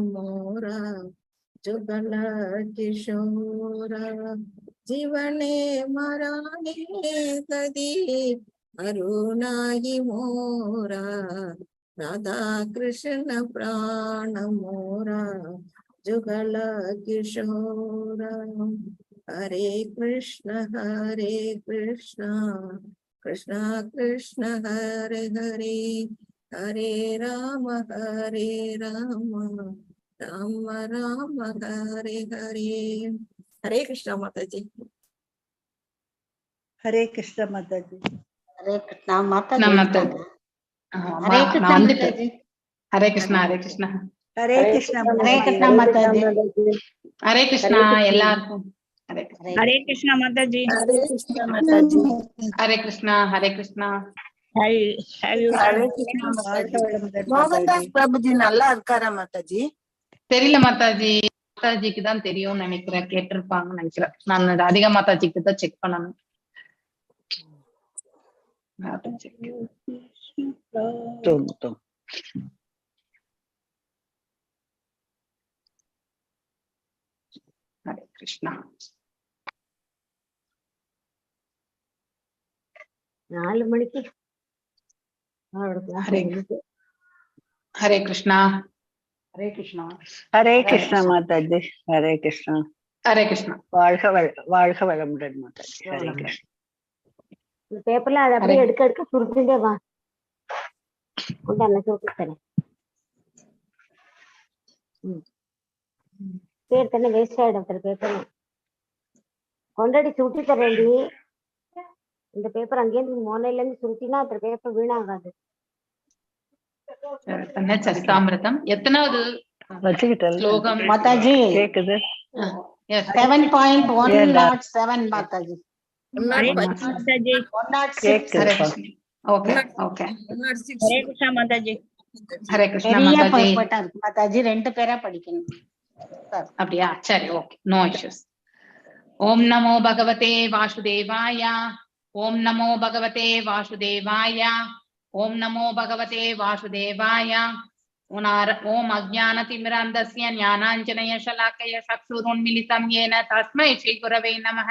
मोरा जुगल किशोरा जीवने मराने कदी अरुणाई मोरा राधा कृष्ण प्राण मोरा जुगल किशोरा हरे कृष्ण कृष्ण कृष्ण हरे हरे हरे राम राम राम हरे हरे। हरे कृष्ण माता जी। हरे कृष्ण माता जी। हरे कृष्ण माता जी। हरे कृष्ण माता जी। हरे कृष्ण हरे कृष्ण हरे कृष्ण हरे कृष्ण माता जी। हरे कृष्ण எல்லாருக்கும் हरे कृष्ण माता जी। हरे कृष्ण माता जी। हरे कृष्ण हरे कृष्ण மோகன்தாஸ் பிரபுஜி நல்லா இருக்காரா மாதாஜி? தெரியல மாதாஜி, மாதாஜிக்கு தான் தெரியும்னு நினைக்கிறேன், கேட்டிருப்பாங்கன்னு நினைக்கிறேன். நான் அதிக மாதாஜிக்கு தான் செக் பண்ணணும். हरे कृष्णा। 4 மணிக்கு हरे कृष्णा। हरे कृष्णा। हरे कृष्ण माता जी। हरे कृष्ण हरे कृष्ण। வாழ்க வளமுடன் மாதா जी। हरे कृष्ण। இந்த பேப்பர்ல அத அப்படியே எடுக்க சுருட்டிட்டே வா. கொண்டால சுருட்டி தரேன். பேர் தானே வேஸ்ட் ஆயிடும் பேப்பர். கொண்டாடி சுருட்டி தரேன்டி. இந்த பேப்பர் அங்கேயிருந்து மோனையில இருந்து சுருட்டினா அந்த பேப்பர் வீணாகாது. சரிதாமிரதம் எத்தனாவது ஸ்லோகம் மாதாஜி? கேக்குது. 7.107 மாதாஜி. Okay okay. हरे कृष्ण माता जी। हरे कृष्ण மாதாஜி 2 பேரா படிக்கணும். அப்படியா? சரி, ஓகே, நோ இஷ்யூஸ். ஓம் நமோ பகவதே வாசுதேவாய. ஓம் நமோ பகவதே வாசுதேவாய. ஓம் நமோ பகவதே வாசுதேவாய. ஓம் அஜ்ஞானதிமிராந்தஸ்ய ஞானாஞ்சனய ஷலாக்கய சக்ஷுருன்மிலிதம் येन तस्मै श्री गुरवे नमः।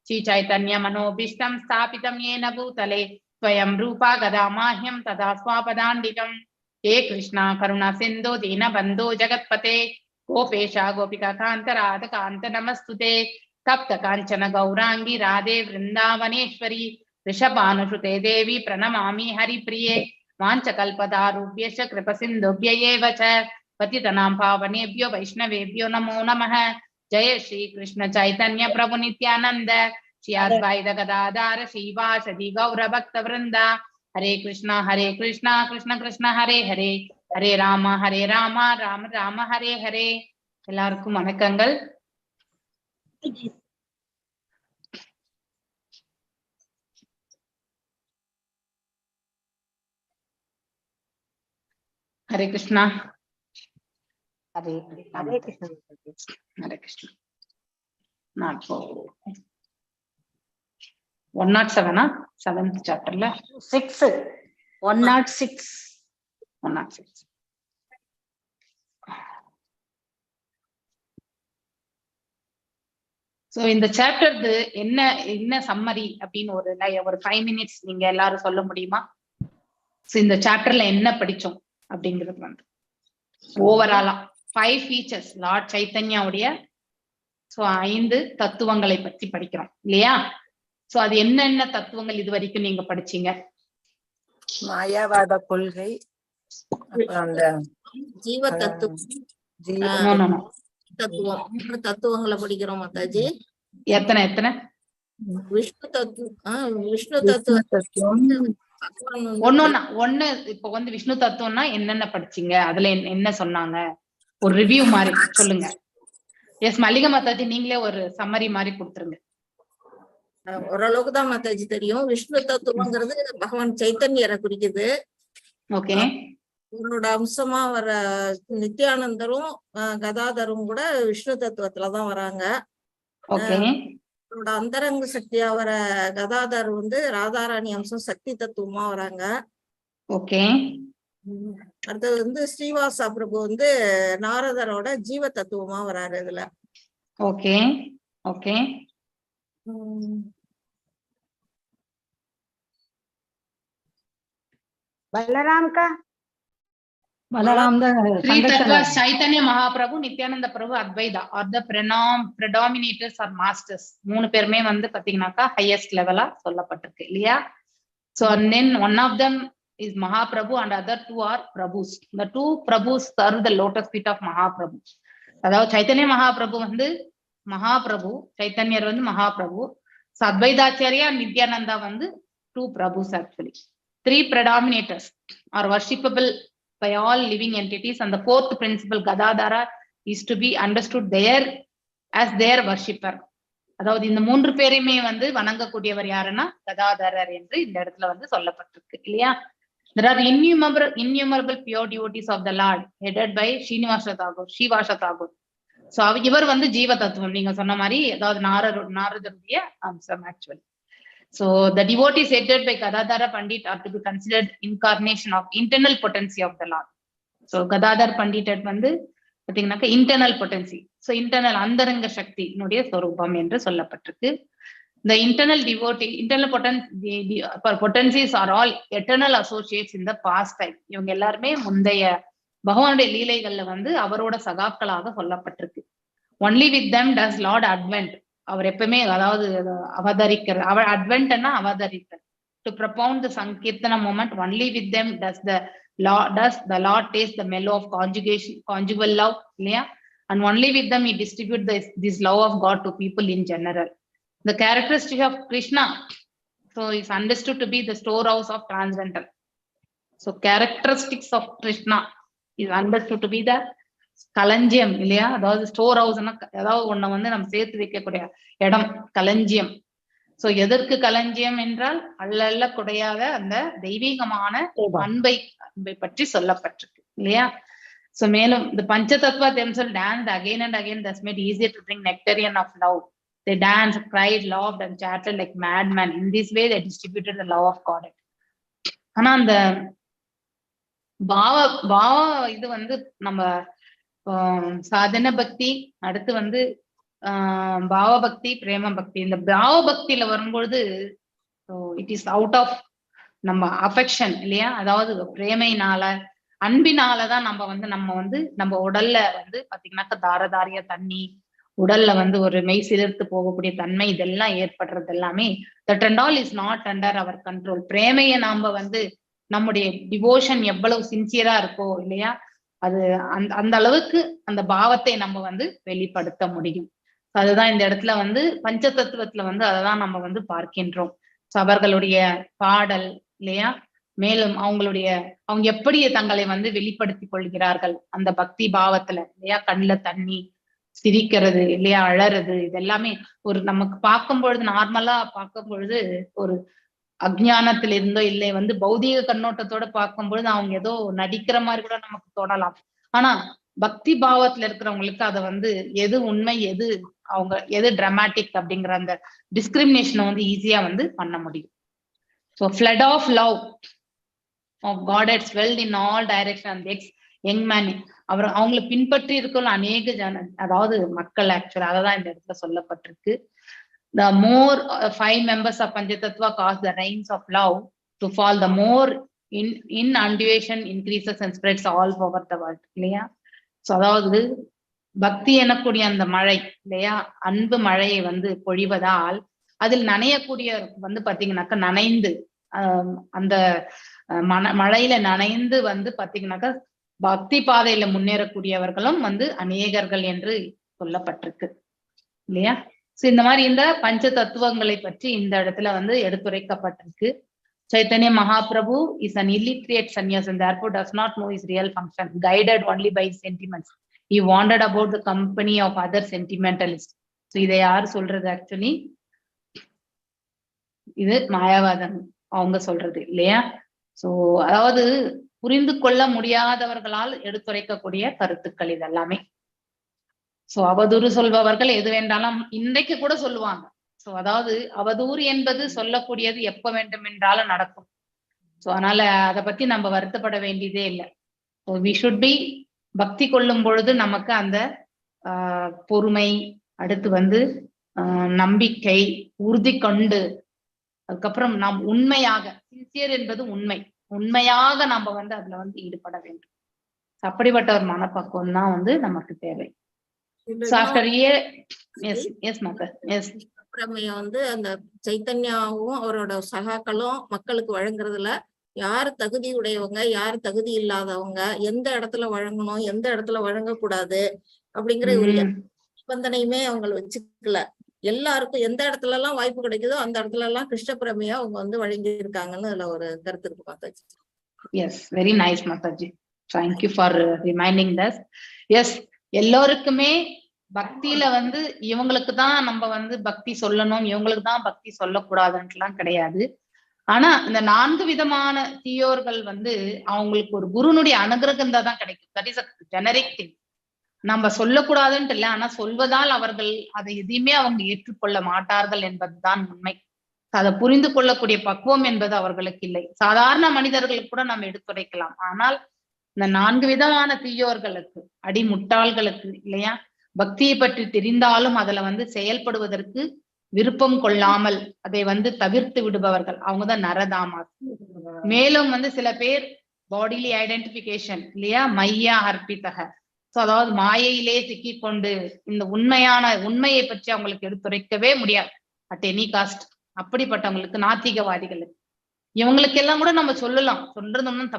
श्री चैतन्य मनोभीष्टं स्थापितं येन भूतले स्वयं रूपा गदामाह्यं तदा स्वापदान्तिकम्। हे कृष्णा करुणा सिन्धु दीनबन्धो जगत्पते गोपेशा गोपिका कान्त राध कान्त नमस्तुते। तप्त काञ्चन गौरांगी राधे वृन्दावनेश्वरी ऋषभानुसुते देवी प्रणमामि हरिप्रिये। वाञ्छकल्पतारुभ्यश्च कृपसिन्धुभ्य एव च पतितनां पावनेभ्यो वैष्णवेभ्यो नमो नमः। जय श्री कृष्ण चैतन्य प्रभु नित्यानंद श्री अद्वैत गदाधर श्रीवासदि गौर भक्त वृंद। हरे कृष्णा कृष्ण कृष्ण हरे हरे हरे राम राम राम हरे हरे। எல்லாருக்கும் வணக்கங்கள். हरे कृष्णा। हरे कृष्ण हरे कृष्ण। நான் இப்போ 107 7th சாப்டர்ல 106 சோ இந்த சாப்டர்து என்ன சம்மரி அப்படின்னு ஒரு 5 minutes நீங்க எல்லாரும் சொல்ல முடியுமா? சோ இந்த சாப்டர்ல என்ன படிச்சோம் அப்படிங்கிறது வந்து ஓவராலா 5 ஃபீச்சர்ஸ் லார்ட் சைத்தன்யாவுடைய 5 தத்துவங்களை பற்றி படிக்கிறோம் இல்லையா? சோ அது என்னென்ன தத்துவங்கள் இது வரைக்கும் நீங்க படிச்சீங்க? மாயாவாத கொள்கை, அந்த ஜீவ தத்துவங்களை படிக்கிறோம் மாதாஜி. எத்தனை விஷ்ணு தத்துவம் ஒண்ணு. இப்ப வந்து விஷ்ணு தத்துவம்னா என்னென்ன படிச்சீங்க, அதுல என்ன சொன்னாங்க, ஒரு ரிவ்யூ மாதிரி சொல்லுங்க. எஸ் மல்லிகா மாதாஜி, நீங்களே ஒரு சம்மரி மாதிரி கொடுத்துருங்க. ஓரளவுக்கு தான் மாதாஜி தெரியும். விஷ்ணு தத்துவங்கிறது பகவான் சைத்தன்யரை குறிக்குது. ஓகே. இவரோட அம்சமா வர நித்யானந்தரும் கதாதரும் கூட விஷ்ணு தத்துவத்துலதான் வராங்க. இவரோட அந்தரங்க சக்தியா வர கதாதர் வந்து ராதாராணி அம்சம் சக்தி தத்துவமா வராங்க. ஓகே. அடுத்தது வந்து ஸ்ரீவாசா பிரபு வந்து நாரதரோட ஜீவ தத்துவமா வராரு இதுல. Okay okay. बलराम का Balram the Three Tattvas, Chaitanya Mahaprabhu, Nityananda Prabhu, Advaita are the predominators or masters. மூணு பேருமே வந்து பாத்தீங்கன்னாக்கா highest level சொல்லப்பட்டிருக்கு இல்லையா? So and then one of them is Mahaprabhu and other two are Prabhus. The two Prabhus serve the lotus feet of Mahaprabhu. அதாவது சைத்தன்ய மகாபிரபு வந்து மகாபிரபு, சைத்தன்யர் வந்து மகாபிரபு, அத்வைதாச்சாரியா நித்யானந்தா வந்து two Prabhus actually. Three predominators are worshipable by all living entities, and the fourth principle Gadadhara is to be understood there as their worshipper. அதாவது இந்த மூன்று பேரையுமே வந்து வணங்கக்கூடியவர் யாருன்னா கதாதரர் என்று இந்த இடத்துல வந்து சொல்லப்பட்டிருக்கு இல்லையா? There are innumerable pure devotees of the Lord headed by Srinivasa Tagore. So இவர் வந்து ஜீவ தத்துவம் நீங்க சொன்ன மாதிரி, அதாவது நாரதருடைய அம்சம் actually. So the devotees headed by Gadadhara Pandit are to be considered incarnation of internal potency of the Lord. So Gadadhar Pandit வந்து பாத்தீங்கன்னாக்க internal potency. So internal அந்தரங்க சக்தி என்னுடைய சொரூபம் என்று சொல்லப்பட்டிருக்கு. The internal potencies are all eternal associates in the past time. இவங்க எல்லாருமே முந்தைய பகவானுடைய லீலைகள்ல வந்து அவரோட சகாக்களாக சொல்லப்பட்டிருக்கு. Only with them does Lord advent. அவர் எப்பவுமே அதாவது அவதரிக்கிறார். அவர் அட்வென்ட்னா அவதரித்தார். To propound the Sankirtana moment, only with them does the Lord taste the mellow of conjugal love, இல்லையா? And only with them he distribute this love of God to people in general. The characteristic of Krishna, so is understood to be the storehouse of transcendental. So characteristics of Krishna is understood to be the களஞ்சியம் இல்லையா? அதாவது store ஹவுஸ்னா ஏதாவது ஒண்ணு வந்து நம்ம சேர்த்து வைக்கக்கூடிய இடம் களஞ்சியம். சோ எதற்கு களஞ்சியம் என்றால் அல்ல குறையாத அந்த தெய்வீகமான அன்பை பற்றி சொல்லப்பட்டிருக்கு இல்லையா? சோ மேலும் the Panchatattva themselves danced again and again, thus made easier to drink nectarian of love. They danced, cried, laughed and chatted like madmen. In this way they distributed the love of God. ஆனா அந்த பாவ இது வந்து நம்ம சாதன பக்தி, அடுத்து வந்து பாவ பக்தி, பிரேம பக்தி. இந்த பாவ பக்தியில வரும்பொழுது இட் இஸ் அவுட் ஆஃப் நம்ம அஃபெக்ஷன் இல்லையா? அதாவது பிரேமையினால அன்பினாலதான் நம்ம உடல்ல வந்து பாத்தீங்கன்னாக்க தாரதாரிய தண்ணி, உடல்ல வந்து ஒரு மெய் சிலிர்த்து போகக்கூடிய தன்மை, இதெல்லாம் ஏற்படுறது எல்லாமே that and all is not under our control. பிரேமையை நாம வந்து நம்முடைய டிவோஷன் எவ்வளவு சின்சியரா இருக்கோ இல்லையா, அது அந்த அளவுக்கு அந்த பாவத்தை நம்ம வந்து வெளிப்படுத்த முடியும். அதுதான் இந்த இடத்துல வந்து பஞ்ச தத்துவத்துல வந்து அததான் நம்ம வந்து பார்க்கின்றோம். அவர்களுடைய பாடல் இல்லையா, மேலும் அவங்க எப்படி தங்களை வந்து வெளிப்படுத்தி கொள்கிறார்கள் அந்த பக்தி பாவத்துல இல்லையா, கண்ணுல தண்ணி, சிரிக்கிறது இல்லையா, அழறது, இதெல்லாமே ஒரு நமக்கு பார்க்கும் பொழுது நார்மலா பார்க்கும் பொழுது ஒரு அஜ்ஞானத்துல இருந்தோ இல்லை வந்து பௌதீக கண்ணோட்டத்தோட பார்க்கும் பொழுது அவங்க ஏதோ நடிக்கிற மாதிரி கூட நமக்கு தோணலாம். ஆனா பக்தி பாவத்துல இருக்கிறவங்களுக்கு அதை வந்து எது உண்மை எது டிராமாட்டிக் அப்படிங்கிற அந்த டிஸ்கிரிமினேஷனை வந்து ஈஸியா வந்து பண்ண முடியும். So flood of love of god had swelled in all direction. Young man அவங்களை பின்பற்றி இருக்கிற அநேக அதாவது மக்கள் ஆக்சுவலா அததான் இந்த இடத்துல சொல்லப்பட்டிருக்கு. The more 5 members of Panchatattva cause the rains of love to fall, the more inundation increases and spreads all over the world. இல்லையா? சோ அதாவது பக்தி எனக்கூடிய அந்த மழை இல்லையா, அன்பு மழையை வந்து பொழிவதால் அதில் நனையக்கூடிய வந்து பாத்தீங்கன்னாக்கா நனைந்து அந்த மழையில நனைந்து வந்து பாத்தீங்கன்னாக்கா பக்தி பாதையில முன்னேறக்கூடியவர்களும் வந்து அநேகர்கள் என்று சொல்லப்பட்டிருக்கு இல்லையா? இந்த மாதிரி இந்த பஞ்ச தத்துவங்களை பற்றி இந்த இடத்துல வந்து எடுத்துரைக்கப்பட்டிருக்கு. Chaitanya Mahaprabhu is an illiterate sannyasi and therefore does not know his real function, guided only by his sentiments. He wandered about the company of other sentimentalists. So இதை யார் சொல்றது? ஆக்சுவலி இது மாயாவாதம் அவங்க சொல்றது இல்லையா? சோ அதாவது புரிந்து கொள்ள முடியாதவர்களால் எடுத்துரைக்கக்கூடிய கருத்துக்கள் இதெல்லாமே. சோ அவதூறு சொல்பவர்கள் எது வேண்டாலும் இன்றைக்கு கூட சொல்லுவாங்க. சோ அதாவது அவதூறு என்பது சொல்லக்கூடியது எப்ப வேண்டும் என்றாலும் நடக்கும். சோ அதனால அதை பத்தி நம்ம வருத்தப்பட வேண்டியதே இல்லை. ஸோ வி ஷுட் பி பக்தி கொள்ளும் பொழுது நமக்கு அந்த பொறுமை, அடுத்து நம்பிக்கை, உறுதி கொண்டு, அதுக்கப்புறம் நாம் உண்மையாக, சின்சியர் என்பது உண்மையாக நம்ம அதுல ஈடுபட வேண்டும். அப்படிப்பட்ட ஒரு மனப்பக்குவம் தான் நமக்கு தேவை. அந்த சைத்தன்யாவும் அவரோட சகாக்களும் மக்களுக்கு வழங்குறதுல யார் தகுதி உடையவங்க, யார் தகுதி இல்லாதவங்க, எந்த இடத்துல வழங்கணும், எந்த இடத்துல வழங்கக்கூடாது அப்படிங்கிற ஒரு நிபந்தனையுமே அவங்க வச்சுக்கல. எல்லாருக்கும் எந்த இடத்துல எல்லாம் வாய்ப்பு கிடைக்குதோ அந்த இடத்துல எல்லாம் கிருஷ்ண பிரமையா அவங்க வழங்கி இருக்காங்கன்னு அதுல ஒரு கருத்து இருக்கு மாதாஜி. எஸ், வெரி நைஸ் மாதாஜி. Thank you for reminding us. Yes, எல்லோருக்குமே பக்தியில இவங்களுக்கு தான் நம்ம பக்தி சொல்லணும், இவங்களுக்கு தான் பக்தி சொல்லக்கூடாதுன்ட்டுலாம் கிடையாது. ஆனா இந்த 4 விதமான தீயோர்கள் அவங்களுக்கு ஒரு குருனுடைய அனுகிரகம் தான் கிடைக்கும். That is a generic thing. நம்ம சொல்லக்கூடாதுன்ட்டு இல்லை, ஆனா சொல்வதால் அவர்கள் அதை எதையுமே அவங்க ஏற்றுக்கொள்ள மாட்டார்கள் என்பதுதான் உண்மை. அதை புரிந்து கொள்ளக்கூடிய பக்குவம் என்பது அவர்களுக்கு இல்லை. சாதாரண மனிதர்களுக்கு கூட நம்ம எடுத்துரைக்கலாம். ஆனால் இந்த 4 விதமான தீயோர்களுக்கு, அடிமுட்டாள்களுக்கு இல்லையா, பக்தியை பற்றி தெரிந்தாலும் அதுல செயல்படுவதற்கு விருப்பம் கொள்ளாமல் அதை தவிர்த்து விடுபவர்கள், அவங்கதான் நரதாமா. மேலும் சில பேர் பாடிலி ஐடென்டிபிகேஷன் இல்லையா, மையா அர்ப்பித்தக, சோ அதாவது மாயையிலே சிக்கிக்கொண்டு இந்த உண்மையை பற்றி அவங்களுக்கு எடுத்துரைக்கவே முடியாது அட் எனி காஸ்ட். அப்படிப்பட்டவங்களுக்கு, நாத்திகவாதிகளுக்கு, இவங்களுக்கு எல்லாம் கூட நம்ம சொல்லலாம், சொல்றது ஒன்றும்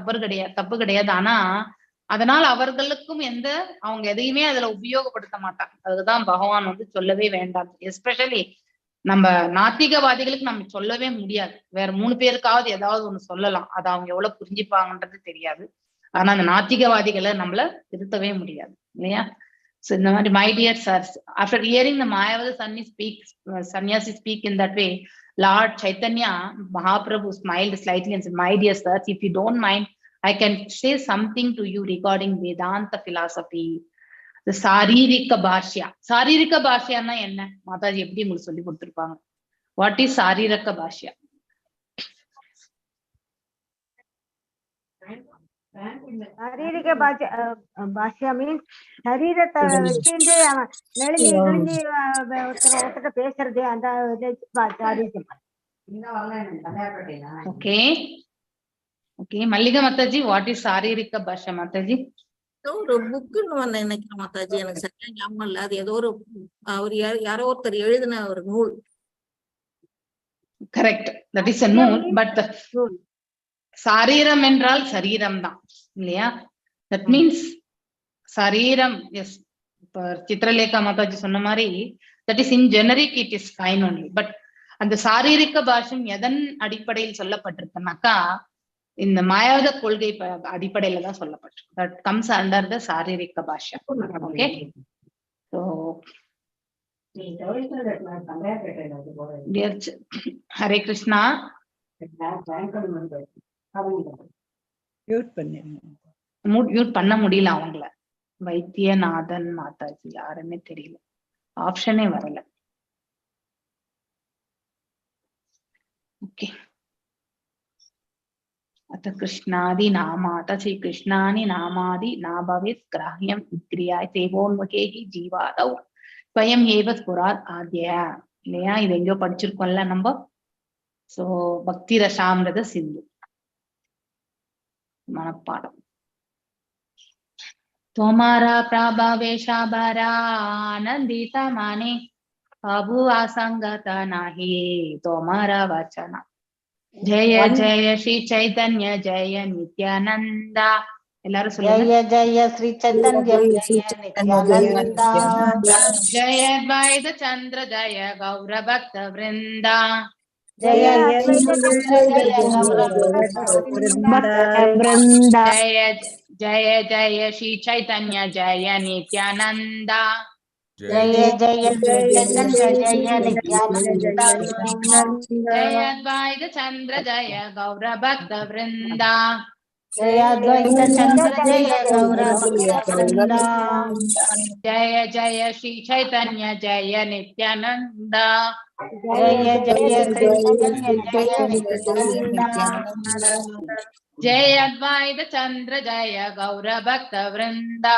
தப்பு கிடையாது. ஆனா அதனால் அவர்களுக்கும் அவங்க எதையுமே அதுல உபயோகப்படுத்த மாட்டாங்க. அதுதான் பகவான் சொல்லவே வேண்டாம். எஸ்பெஷலி நம்ம நாத்திகவாதிகளுக்கு நம்ம சொல்லவே முடியாது. வேற 3 பேருக்காவது ஏதாவது ஒண்ணு சொல்லலாம், அதை அவங்க எவ்வளவு புரிஞ்சுப்பாங்கன்றது தெரியாது. ஆனா அந்த நாத்திகவாதிகளை நம்மள திருத்தவே முடியாது இல்லையா. So இந்த மாதிரி, my dear sirs, after hearing the Mayavada sannyasi speak in that way, Lord Chaitanya Mahaprabhu smiled slightly and said, my dear sirs, if you don't mind, I can say something to you regarding Vedanta philosophy. The சாரீரிக Bhashya. சாரீரிக பாஷ்யான்னா என்ன மாதாஜி, எப்படி உங்களுக்கு சொல்லி கொடுத்துருப்பாங்க? What is Sariraka Bhashya? ಶಾರೀರಿಕ ಭಾಷೆ means சரீரத்தை வச்சுட்டு நெளிஞ்சு கிழிஞ்சு ஒருத்தர பேசுறது, அந்த okay okay. Mallika Mataji, what is Sharirika Bhashya Mataji? ஒரு புக்குன்னு நினைக்கிறேன் மாதாஜி, எனக்கு சரியா ஞாபகம் இல்ல. அது ஏதோ ஒரு யாரோ ஒருத்தர் எழுதின ஒரு நூல். கரெக்ட், தட் இஸ் a நூல். பட் சாரீரம் என்றால் சரீரம் தான் இல்லையா. தட் மீன்ஸ் சரீரம். எஸ், இப்ப சித்ரலேகா மாதாஜி சொன்ன மாதிரி, that is in generic it is fine only. But அந்த சாரீரிக பாஷ்யம் எதன் அடிப்படையில் சொல்லப்பட்டிருக்குனாக்கா, இந்த மாயாவத கொள்கை அடிப்படையில தான் சொல்லப்பட்டிருக்கு. That comes under the Sariraka Bhashyam. Okay. So Hare Krishna. Mute பண்ண முடியல அவங்கள. வைத்தியநாதன் மாதாஜி யாருமே தெரியல, ஆப்ஷனே வரல. ஓகே. अथ कृष्णादि नामात श्री कृष्णानि नामादि ना भवेत् ग्राह्यं क्रिया सेवोन्मुखे ही जीवादौ स्वयं एव स्फुरात् आद्या இல்லையா. இது எங்கயோ படிச்சிருக்கோம்ல நம்ம. சோ பக்தி ரசாமிரத சிந்து மனப்பாடம். தோமாரா பிரபாவேஷாபரா ஆனந்தித மனே அபு அசங்கத நாஹி தோமாரா வச்சனா. ஜெய ஜெய ஸ்ரீ சைதன்ய ஜெய நித்யானந்தா. எல்லாரும் சொல்லுங்க. ஜெய ஜெய ஸ்ரீ சைதன்ய ஜெய நித்யானந்தா. ஜெய அத்வைத சந்திர ஜெய கௌர பக்த விருந்தா. ஜெய ஜெய ஜெய ஸ்ரீ சைதன்ய ஜெய நித்யானந்தா. ஜெய ஜெய சைதன்ய ஜெய நித்யானந்தா. ஜெய அத்வைத சந்திர ஜெய கௌர பக்த விருந்தா. ஜெய அத்வைத சந்திர ஜெய கௌர பக்த விருந்தா. ஜெய ஜெய ஸ்ரீ சைதன்ய ஜெய நித்யானந்தா. जय जय चैतन्य जय जय अद्वैत चंद्र जय गौर भक्त वृंदा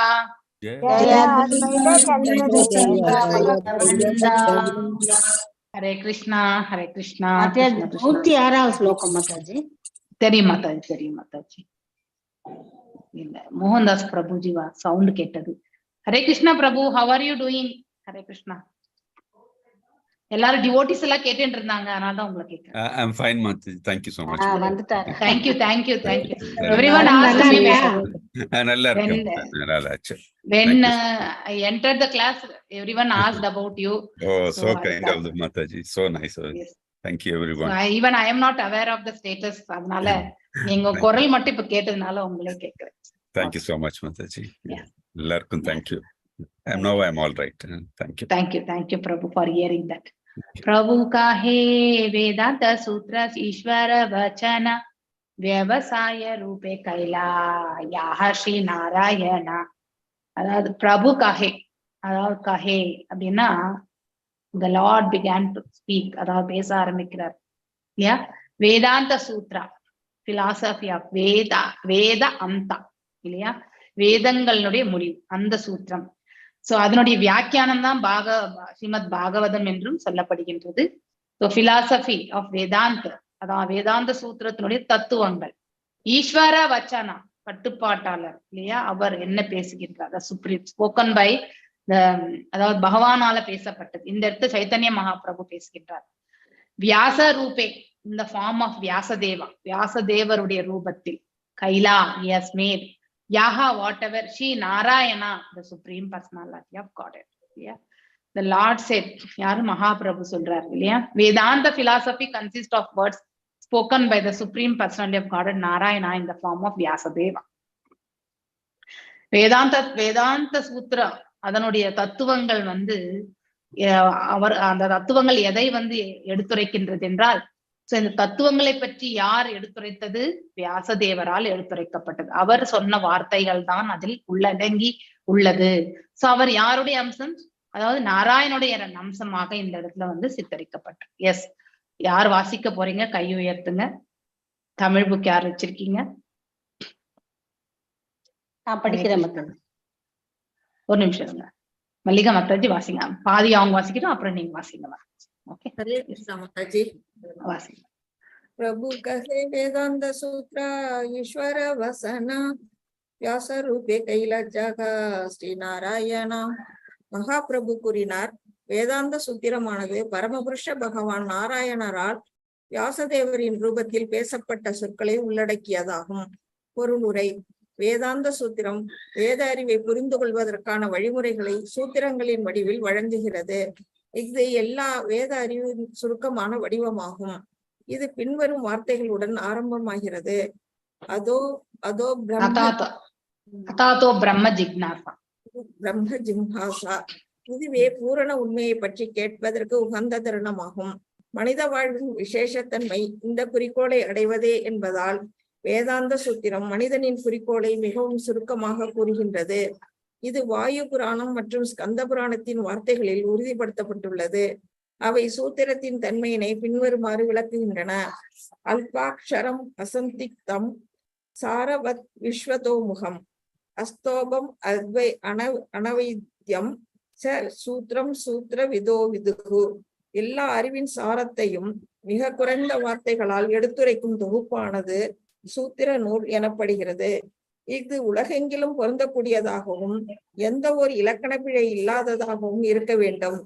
जय अद्वैत चंद्र जय हरे कृष्णा कृष्ण कृष्ण 106வது ஸ்லோகம் மாதாஜி. தெரியும் மாதாஜி, தெரியும் மாதாஜி. இல்ல மோகன்தாஸ் பிரபுஜி சவுண்ட் கேட்டது. Hare Krishna Prabhu, how are you doing? Hare Krishna. எல்லாரும் டிவோட்டிஸ் எல்லாம் கேட்டுட்டு இருந்தாங்க, அதனால தான் உங்களை கேட்கிறேன். I'm fine, Mataji. Thank you so much. வந்துட்டாரு. Thank you. Everyone asked me நல்லா இருக்கேன். நல்லா ஆச்சு. When I entered the class, everyone asked about you. Oh, so kind of the Mataji. So nice. Yes. Thank you everyone. So I am not aware of the status. அதனால நீங்க குரல் மட்டும் இப்ப கேட்டதுனால உங்களே கேக்குறேன். Thank you so much, Mataji. Yeah. எல்லாருக்கும் thank you. I'm all right. Thank you. Thank you Prabhu for hearing that. प्रभु काहे वेदांत सूत्र ईश्वर वचन व्यवसाय रूपे कैलायाः श्री नारायण. அதாவது பிரபு காஹே, அதாவது காஹே அப்படின்னா the Lord began to speak, அதாவது பேச ஆரம்பிக்கிறார் இல்லையா. வேதாந்த சூத்ரா, பிலாசபி ஆஃப் வேத அந்தா இல்லையா, வேதங்களுடைய முடிவு அந்த சூத்திரம். சோ அதனுடைய வியாக்கியானம் தான் ஸ்ரீமத் பாகவதம் என்றும் சொல்லப்படுகின்றது. ஸோ பிலாசபி ஆஃப் வேதாந்த், அதான் வேதாந்த சூத்திரத்தினுடைய தத்துவங்கள். ஈஸ்வர வச்சனா, கட்டுப்பாட்டாளர் இல்லையா, அவர் என்ன பேசுகின்றார், சுப்ரீம் ஸ்போக்கன் பை அதாவது பகவானால பேசப்பட்டது. இந்த இடத்துல சைத்தன்ய மகாபிரபு பேசுகின்றார். வியாச ரூபே, இந்த ஃபார்ம் ஆஃப் வியாசதேவா, வியாசதேவருடைய ரூபத்தில். கைலா எஸ் மேட் Yaha, whatever, She Narayana, the Supreme Personality of Godhead. Yeah. The Lord said, Yaru Mahaprabhu Sundrar, yeah. Vedanta philosophy consists of words spoken by the Supreme Personality of Godhead, Narayana, in the form of Vyasadeva. Vedanta Sutra, அதனுடைய தத்துவங்கள் அவர் அந்த தத்துவங்கள் எதை எடுத்துரைக்கின்றது என்றால், so இந்த தத்துவங்களை பற்றி யார் எடுத்துரைத்தது? வியாசதேவரால் எடுத்துரைக்கப்பட்டது. அவர் சொன்ன வார்த்தைகள் தான் அதில் உள்ளடங்கி உள்ளது. சோ அவர் யாருடைய அம்சம்? அதாவது நாராயணுடைய அம்சமாக இந்த இடத்துல சித்தரிக்கப்பட்டது. எஸ், யார் வாசிக்க போறீங்க? கை உயர்த்துங்க. தமிழ் புக் யார் வச்சிருக்கீங்க? நான் படிக்கிறேன் மாதாஜி. ஒரு நிமிஷம் இருங்க. மல்லிகா மாதாஜி வாசிங்க. பாதி அவங்க வாசிக்கிறோம், அப்புறம் நீங்க வாசிங்க. ஓகே, ஹரே கிருஷ்ணா மாதாஜி. வாசிங்க. प्रभु कहे वेदांत सूत्र ईश्वर वसना व्यास रूपे கைல ஜக ஸ்ரீ நாராயணா. மகாபிரபு கூறினார், வேதாந்த சூத்திரமானது பரமபுருஷ பகவான் நாராயணரால் வியாசதேவரின் ரூபத்தில் பேசப்பட்ட சொற்களை உள்ளடக்கியதாகும். பொருளுரை: வேதாந்த சூத்திரம் வேத அறிவை புரிந்து கொள்வதற்கான வழிமுறைகளை சூத்திரங்களின் வடிவில் வழங்குகிறது. இது எல்லா வேத அறிவின் சுருக்கமான வடிவமாகும். இது பின்வரும் வார்த்தைகளுடன் ஆரம்பமாகிறது. அதோ பிரம்ம ஜிக்னாசா. இதுவே பூரண உண்மையை பற்றி கேட்பதற்கு உகந்த தருணமாகும். மனித வாழ்வின் விசேஷத்தன்மை இந்த குறிக்கோளை அடைவதே என்பதால் வேதாந்த சூத்திரம் மனிதனின் குறிக்கோளை மிகவும் சுருக்கமாக கூறுகின்றது. இது வாயு புராணம் மற்றும் ஸ்கந்த புராணத்தின் வார்த்தைகளில் உறுதிப்படுத்தப்பட்டுள்ளது. அவை சூத்திரத்தின் தன்மையினை பின்வருமாறு விளக்குகின்றன. அல்பாக்ஷரம் அசந்திக்தம் சாரவத் விஸ்வதோமுகம் அஸ்தோபம் அனவைத்யம் ச சூத்திரம் சூத்திர விதோ விதுகு. எல்லா அறிவின் சாரத்தையும் மிக குறைந்த வார்த்தைகளால் எடுத்துரைக்கும் தொகுப்பானது சூத்திர நூல் எனப்படுகிறது. இது உலகெங்கிலும் பொருந்தக்கூடியதாகவும் எந்த ஒரு இலக்கண பிழை இல்லாததாகவும் இருக்க வேண்டும்.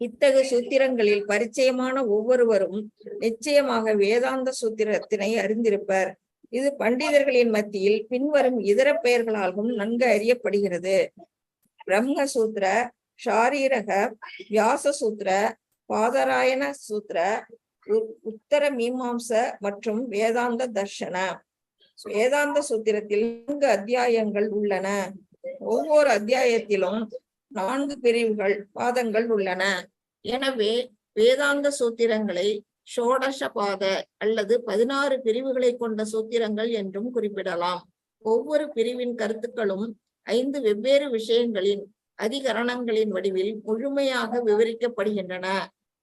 இத்தகைய சூத்திரங்களில் பரிச்சயமான ஒவ்வொருவரும் நிச்சயமாக வேதாந்த சூத்திரத்தினை அறிந்திருப்பர். இது பண்டிதர்களின் மத்தியில் பின்வரும் இதர பெயர்களாலும் நன்கு அறியப்படுகிறது. பிரம்ம சூத்திர, ஷாரீரக, வியாச சூத்திர, பாதராயண சூத்திர, உத்தர மீமாம்ச மற்றும் வேதாந்த தர்ஷன. வேதாந்த சூத்திரத்தில் 4 அத்தியாயங்கள் உள்ளன. ஒவ்வொரு அத்தியாயத்திலும் 4 பிரிவுகள் பாதங்கள் உள்ளன. எனவே வேதாந்த சூத்திரங்களை ஷோடச பாத அல்லது 16 பிரிவுகளை கொண்ட சூத்திரங்கள் என்றும் குறிப்பிடலாம். ஒவ்வொரு பிரிவின் கருத்துக்களும் 5 வெவ்வேறு விஷயங்களின் அதிகரணங்களின் வடிவில் முழுமையாக விவரிக்கப்படுகின்றன.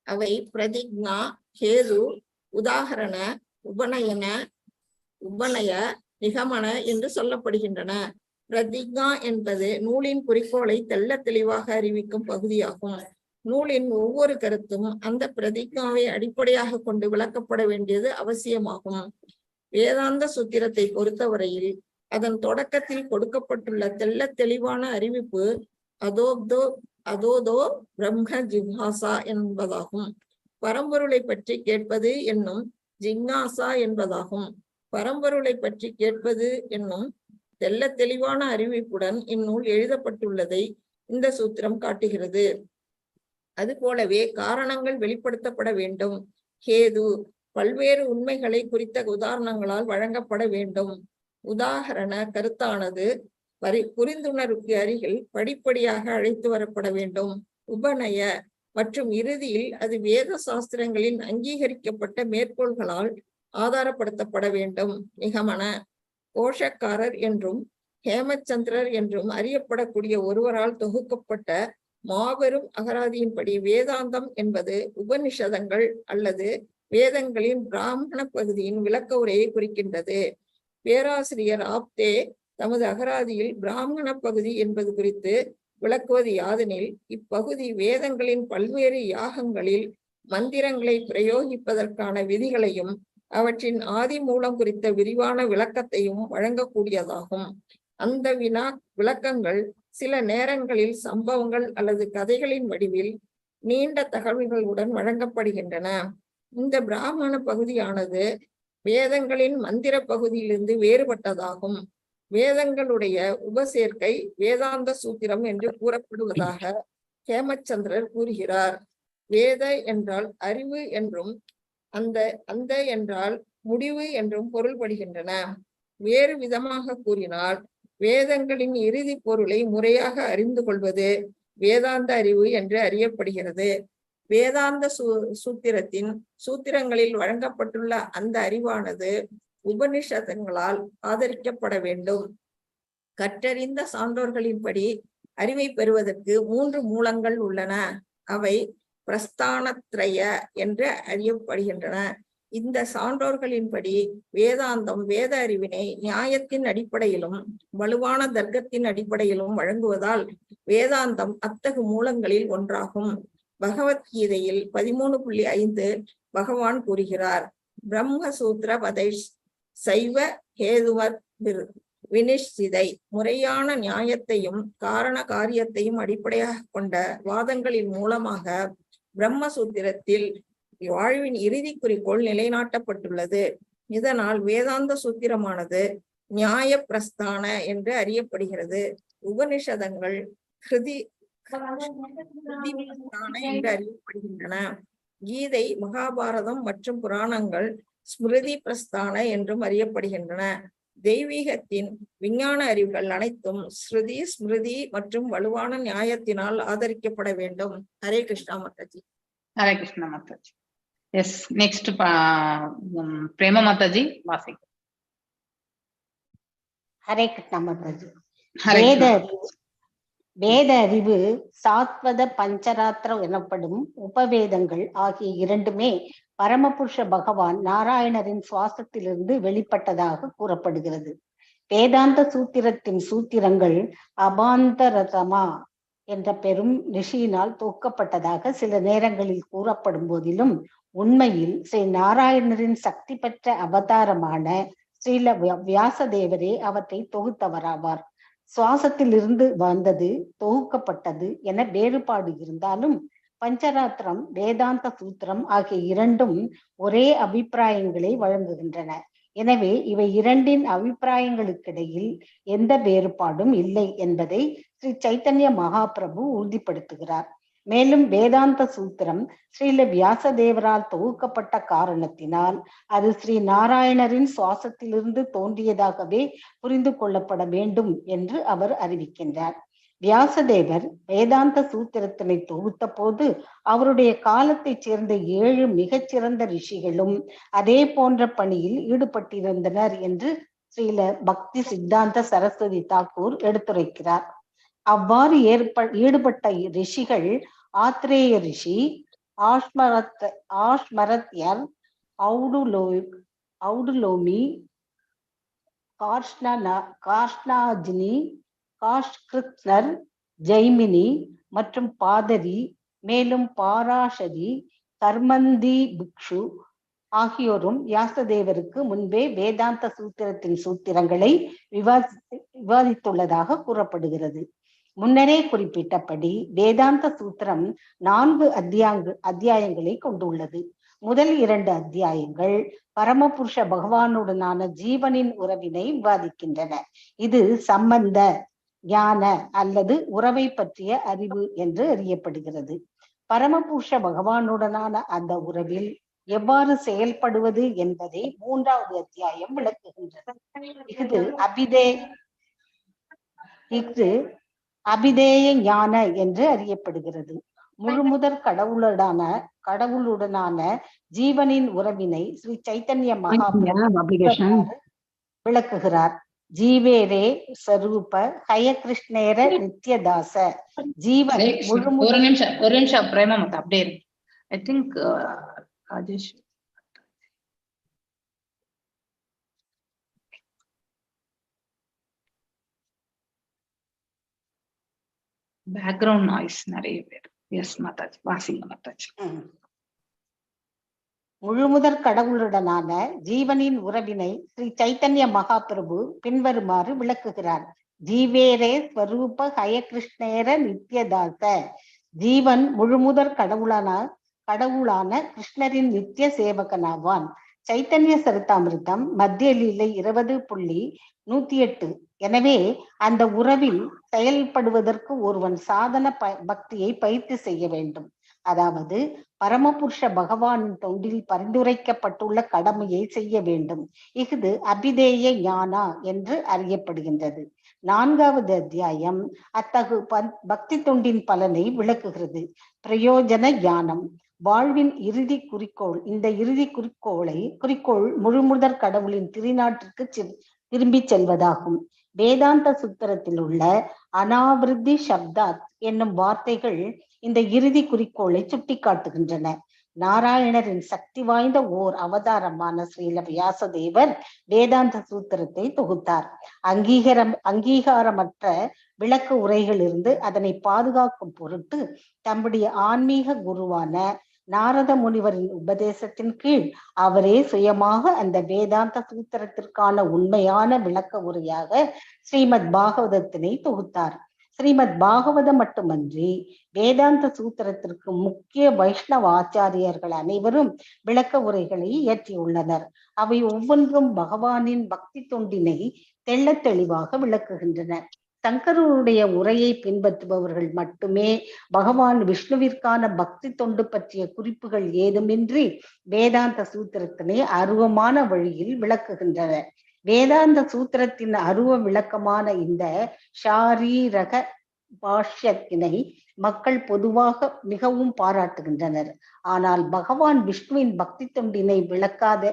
அவை பிரதிஜ்ஞா, ஹேது, உதாகரண, உபநயன, உபநய, நிகமன என்று சொல்லப்படுகின்றன. பிரதிஜ்ஞா என்பது நூலின் குறிக்கோளை தெள்ள தெளிவாக அறிவிக்கும் பகுதியாகும். நூலின் ஒவ்வொரு கருத்தும் அந்த பிரதிஜ்ஞாவை அடிப்படையாக கொண்டு விளக்கப்பட வேண்டியது அவசியமாகும். வேதாந்த சூத்திரத்தை பொறுத்தவரையில் அதன் தொடக்கத்தில் கொடுக்கப்பட்டுள்ள தெள்ள தெளிவான அறிவிப்பு அதோதோ பிரம்ம ஜிக்ஞாசா என்பதாகும். பரம்பொருளை பற்றி கேட்பது என்னும் ஜிக்ஞாசா என்பதாகும். பரம்பொருளை பற்றி கேட்பது என்னும் தெள்ள தெளிவான அறிவிப்புடன் இந்நூல் எழுதப்பட்டுள்ளதை இந்த சூத்திரம் காட்டுகிறது. அது போலவே காரணங்கள் வெளிப்படுத்தப்பட வேண்டும். ஹேது பல்வேறு உண்மைகளை குறித்த உதாரணங்களால் வழங்கப்பட வேண்டும். உதாகரண கருத்தானது புரிந்துணர்வுக்கு அருகில் படிப்படியாக அழைத்து வரப்பட வேண்டும். உபநய மற்றும் இறுதியில் அது வேத சாஸ்திரங்களின் அங்கீகரிக்கப்பட்ட மேற்கோள்களால் ஆதாரப்படுத்தப்பட வேண்டும். நிகமன கோஷக்காரர் என்றும் ஹேமச்சந்திரர் என்றும் அறியப்படக்கூடிய ஒருவரால் தொகுக்கப்பட்ட மாபெரும் அகராதியின்படி வேதாந்தம் என்பது உபனிஷதங்கள் அல்லது வேதங்களின் பிராமண பகுதியின் விளக்க உரையை குறிக்கின்றது. பேராசிரியர் ஆப்தே தமது அகராதியில் பிராமண பகுதி என்பது குறித்து விளக்குவது யாதெனில், இப்பகுதி வேதங்களின் பல்வேறு யாகங்களில் மந்திரங்களை பிரயோகிப்பதற்கான விதிகளையும் அவற்றின் ஆதி மூலம் குறித்த விரிவான விளக்கத்தையும் வழங்கக்கூடியதாகும். அந்த விளக்கங்கள் சில நேரங்களில் சம்பவங்கள் அல்லது கதைகளின் வடிவில் நீண்ட தகவல்களுடன் வழங்கப்படுகின்றன. இந்த பிராமண பகுதியானது வேதங்களின் மந்திர பகுதியிலிருந்து வேறுபட்டதாகும். வேதங்களுடைய உபசேர்க்கை வேதாந்த சூத்திரம் என்று கூறப்படுவதாக ஹேமச்சந்திரர் கூறுகிறார். வேத என்றால் அறிவு என்றும் அந்த என்றால் முடிவு என்றும் பொருள்படுகின்றன. வேறு விதமாக கூறினால் வேதங்களின் இறுதி பொருளை முறையாக அறிந்து கொள்வது வேதாந்த அறிவு என்று அறியப்படுகிறது. வேதாந்த சூத்திரங்களில் வழங்கப்பட்டுள்ள அந்த அறிவானது உபனிஷதங்களால் ஆதரிக்கப்பட வேண்டும். கற்றறிந்த சான்றோர்களின்படி அறிவை பெறுவதற்கு 3 மூலங்கள் உள்ளன. அவை பிரஸ்தானத்ரய என்று அறியப்படுகின்றன. இந்த சான்றோர்களின்படி வேதாந்தம் வேத அறிவினை நியாயத்தின் அடிப்படையிலும் வலுவான தர்க்கத்தின் அடிப்படையிலும் வழங்குவதால் வேதாந்தம் அத்தகு மூலங்களில் ஒன்றாகும். பகவத்கீதையில் 13.5 பகவான் கூறுகிறார், பிரம்மசூத்திர பதை சைவ ஹேதுமத் வினிஷ்சிதை. முறையான நியாயத்தையும் காரண காரியத்தையும் அடிப்படையாக கொண்ட வாதங்களின் மூலமாக பிரம்மசூத்திரத்தில் வாழ்வின் இறுதி குறிக்கோள் நிலைநாட்டப்பட்டுள்ளது. இதனால் வேதாந்த சூத்திரமானது நியாய பிரஸ்தான என்று அறியப்படுகிறது. உபனிஷதங்கள் ஹிருதி என்று அறியப்படுகின்றன. கீதை, மகாபாரதம் மற்றும் புராணங்கள் ஸ்மிருதி பிரஸ்தான என்றும் அறியப்படுகின்றன. தெய்வீகத்தின் விஞ்ஞான அறிவுகள் அனைத்தும் ஸ்ருதி, ஸ்மிருதி மற்றும் வலுவான நியாயத்தினால் ஆதரிக்கப்பட வேண்டும். ஹரே கிருஷ்ணா மாதாஜி. ஹரே கிருஷ்ணா மாதாஜி. எஸ், நெக்ஸ்ட் பிரேமா மாதாஜி வாசி. ஹரே கிருஷ்ணா மாதாஜி. ஹரே வேத அறிவு சாத்வத பஞ்சராத்திர எனப்படும் உபவேதங்கள் ஆகிய இரண்டுமே பரமபுருஷ பகவான் நாராயணரின் சுவாசத்திலிருந்து வெளிப்பட்டதாக கூறப்படுகிறது. வேதாந்த சூத்திரத்தின் சூத்திரங்கள் அபாந்தரதமா என்ற பெரும் ரிஷியினால் தொகுக்கப்பட்டதாக சில நேரங்களில் கூறப்படும் போதிலும் உண்மையில் ஸ்ரீ நாராயணரின் சக்தி பெற்ற அவதாரமான ஸ்ரீல வியாசதேவரே அவற்றை தொகுத்தவராவார். சுவாசத்திலிருந்து வந்தது, தொகுக்கப்பட்டது என வேறுபாடு இருந்தாலும் பஞ்சராத்திரம், வேதாந்த சூத்திரம் ஆகிய இரண்டும் ஒரே அபிப்பிராயங்களை வழங்குகின்றன. எனவே இவை இரண்டின் அபிப்பிராயங்களுக்கிடையில் எந்த வேறுபாடும் இல்லை என்பதை ஸ்ரீ சைத்தன்ய மகாபிரபு உறுதிப்படுத்துகிறார். மேலும் வேதாந்த சூத்திரம் ஸ்ரீல வியாசதேவரால் தொகுக்கப்பட்ட காரணத்தினால் அது ஸ்ரீ நாராயணரின் சுவாசத்திலிருந்து தோன்றியதாகவே புரிந்து கொள்ளப்பட வேண்டும் என்று அவர் அறிவிக்கின்றார். வியாசதேவர் வேதாந்த சூத்திரத்தினை தொகுத்த போது அவருடைய காலத்தைச் சேர்ந்த 7 மிகச்சிறந்த ரிஷிகளும் அதே போன்ற பணியில் ஈடுபட்டிருந்தனர் என்று ஸ்ரீல பக்தி சித்தாந்த சரஸ்வதி தாக்கூர் எடுத்துரைக்கிறார். அவ்வாறு ஈடுபட்ட ரிஷிகள் ஆத்ரேய ரிஷி, ஆஷ்மரத்யர், ஔடுலோமி, கார்ஷ்ணாஜினி, காஷ்கிருத்னர், ஜெய்மினி மற்றும் பாதரி, மேலும் பாராஷரி, கர்மந்தி பிக்ஷு ஆகியோரும் வியாசதேவருக்கு முன்பே வேதாந்த சூத்திரத்தின் சூத்திரங்களை விவாதித்துள்ளதாக கூறப்படுகிறது. முன்னரே குறிப்பிட்டபடி வேதாந்த சூத்திரம் 4 அத்தியாயங்களை கொண்டுள்ளது. முதல் 2 அத்தியாயங்கள் பரமபுருஷ பகவானுடனான ஜீவனின் உறவினை விவாதிக்கின்றன. இது சம்பந்த ஞான அல்லது உறவை பற்றிய அறிவு என்று அறியப்படுகிறது. பரமபுருஷ பகவானுடனான அந்த உறவில் எவ்வாறு செயல்படுவது என்பதை 3வது அத்தியாயம் விளக்குகின்றது. இது அபிதேய ஞான என்று அறியப்படுகிறது. முழுமுதற் கடவுளுடனான ஜீவனின் உறவினை ஸ்ரீ சைத்தன்ய மகாபிரபு விளக்குகிறார். ஜீவேரே ஸ்வரூப ஹயகிருஷ்ணேர நித்யதாச. ஜீவன் ஒரு நிமிஷம் பிரேமா மத்த அப்படியே இருக்கு. I think Rajesh background noise நிறைய பேர். எஸ் மாதாஜி, வாசிங்க மாதாஜி. முழுமுதற் கடவுளுடனான ஜீவனின் உறவினை ஸ்ரீ சைத்தன்ய மகாபிரபு பின்வருமாறு விளக்குகிறார். ஜீவேரே ஸ்வரூப ஹயகிருஷ்ணேர நித்யதாச. ஜீவன் முழுமுதற் கடவுளான கிருஷ்ணரின் நித்திய சேவகனாவான். சைத்தன்ய சரிதாமிர்தம் மத்திய லீலை 20.108. எனவே அந்த உறவில் செயல்படுவதற்கு ஒருவன் சாதன பக்தியை பயிற்சி செய்ய வேண்டும். அதாவது பரமபுருஷ பகவானின் தொண்டில் பரிந்துரைக்கப்பட்டுள்ள கடமையை செய்ய வேண்டும். இது அபிதேய ஞானா என்று அறியப்படுகின்றது. 4வது அத்தியாயம் அத்தகு பக்தி தொண்டின் பலனை விளக்குகிறது. பிரயோஜன ஞானம், வாழ்வின் இறுதி குறிக்கோள். இந்த இறுதி குறிக்கோள் முழுமுதற் கடவுளின் திருநாட்டிற்கு திரும்பி செல்வதாகும். வேதாந்த சூத்திரத்தில் உள்ள அனாவிருத்தி சப்தாத் என்னும் வார்த்தைகள் இந்த இறுதி குறிக்கோளை சுட்டிக்காட்டுகின்றன. நாராயணரின் சக்தி வாய்ந்த ஓர் அவதாரமான ஸ்ரீல வியாசதேவர் வேதாந்த சூத்திரத்தை தொகுத்தார். அங்கீகாரமற்ற விளக்க உரைகளிலிருந்து அதனை பாதுகாக்கும் பொருட்டு தம்முடைய ஆன்மீக குருவான நாரத முனிவரின் உபதேசத்தின் கீழ் அவரே சுயமாக அந்த வேதாந்த சூத்திரத்திற்கான உண்மையான விளக்க உரையாக ஸ்ரீமத் பாகவதத்தினை தொகுத்தார். ஸ்ரீமத் பாகவதம் மட்டுமன்றி வேதாந்த சூத்திரத்திற்கு முக்கிய வைஷ்ணவ ஆச்சாரியர்கள் அனைவரும் விளக்க உரைகளை இயற்றியுள்ளனர். அவை ஒவ்வொன்றும் பகவானின் பக்தி தொண்டினை தெள்ளத் தெளிவாக விளக்குகின்றன. சங்கரருடைய உரையை பின்பற்றுபவர்கள் மட்டுமே பகவான் விஷ்ணுவிற்கான பக்தி தொண்டு பற்றிய குறிப்புகள் ஏதுமின்றி வேதாந்த சூத்திரத்தினை அருவமான வழியில் விளக்குகின்றனர். வேதாந்த சூத்திரத்தின் அருவ விளக்கமான இந்த ஷாரீரக பாஷ்யத்தினை மக்கள் பொதுவாக மிகவும் பாராட்டுகின்றனர். ஆனால் பகவான் விஷ்ணுவின் பக்தி தொண்டினை விளக்காத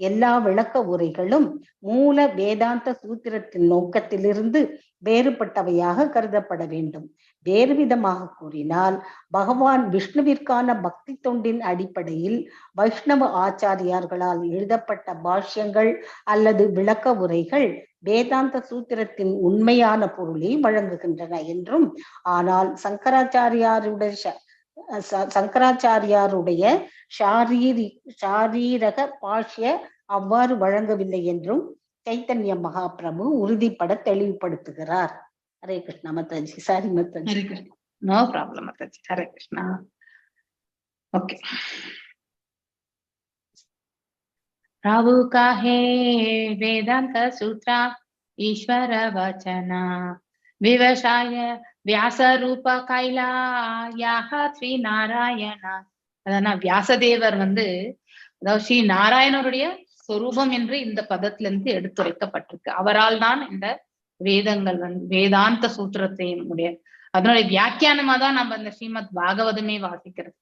எல்லா விளக்க உரைகளும் மூல வேதாந்த சூத்திரத்தின் நோக்கத்திலிருந்து வேறுபட்டவையாக கருதப்பட வேண்டும். வேறு விதமாக கூறினால், பகவான் விஷ்ணுவிற்கான பக்தி தொண்டின் அடிப்படையில் வைஷ்ணவ ஆச்சாரியார்களால் எழுதப்பட்ட பாஷ்யங்கள் அல்லது விளக்க உரைகள் வேதாந்த சூத்திரத்தின் உண்மையான பொருளை வழங்குகின்றன என்றும், ஆனால் சங்கராச்சாரியாருடைய ஷாரீரக பாஷ்ய அவ்வாறு வழங்கவில்லை என்றும் சைத்தன்ய மகாபிரபு உறுதிப்பட தெளிவுபடுத்துகிறார். Hare Krishna Mataji. Sorry Mataji. Hare Krishna. No problem Mataji. Hare Krishna. Okay. Prabhu काहे वेदांत सूत्र ईश्वर वचना विवशाय व्यास रूप கைலாயாக ஸ்ரீ நாராயணா. அதான் வியாசதேவர் அதாவது ஸ்ரீ நாராயணருடைய சொரூபம் என்று இந்த பதத்துல இருந்து எடுத்துரைக்கப்பட்டிருக்கு. அவரால் தான் இந்த வேதங்கள் வேதாந்த சூத்திரத்தினுடைய அதனுடைய வியாக்கியானமா தான் நம்ம இந்த ஸ்ரீமத் பாகவதமே வாசிக்கிறது.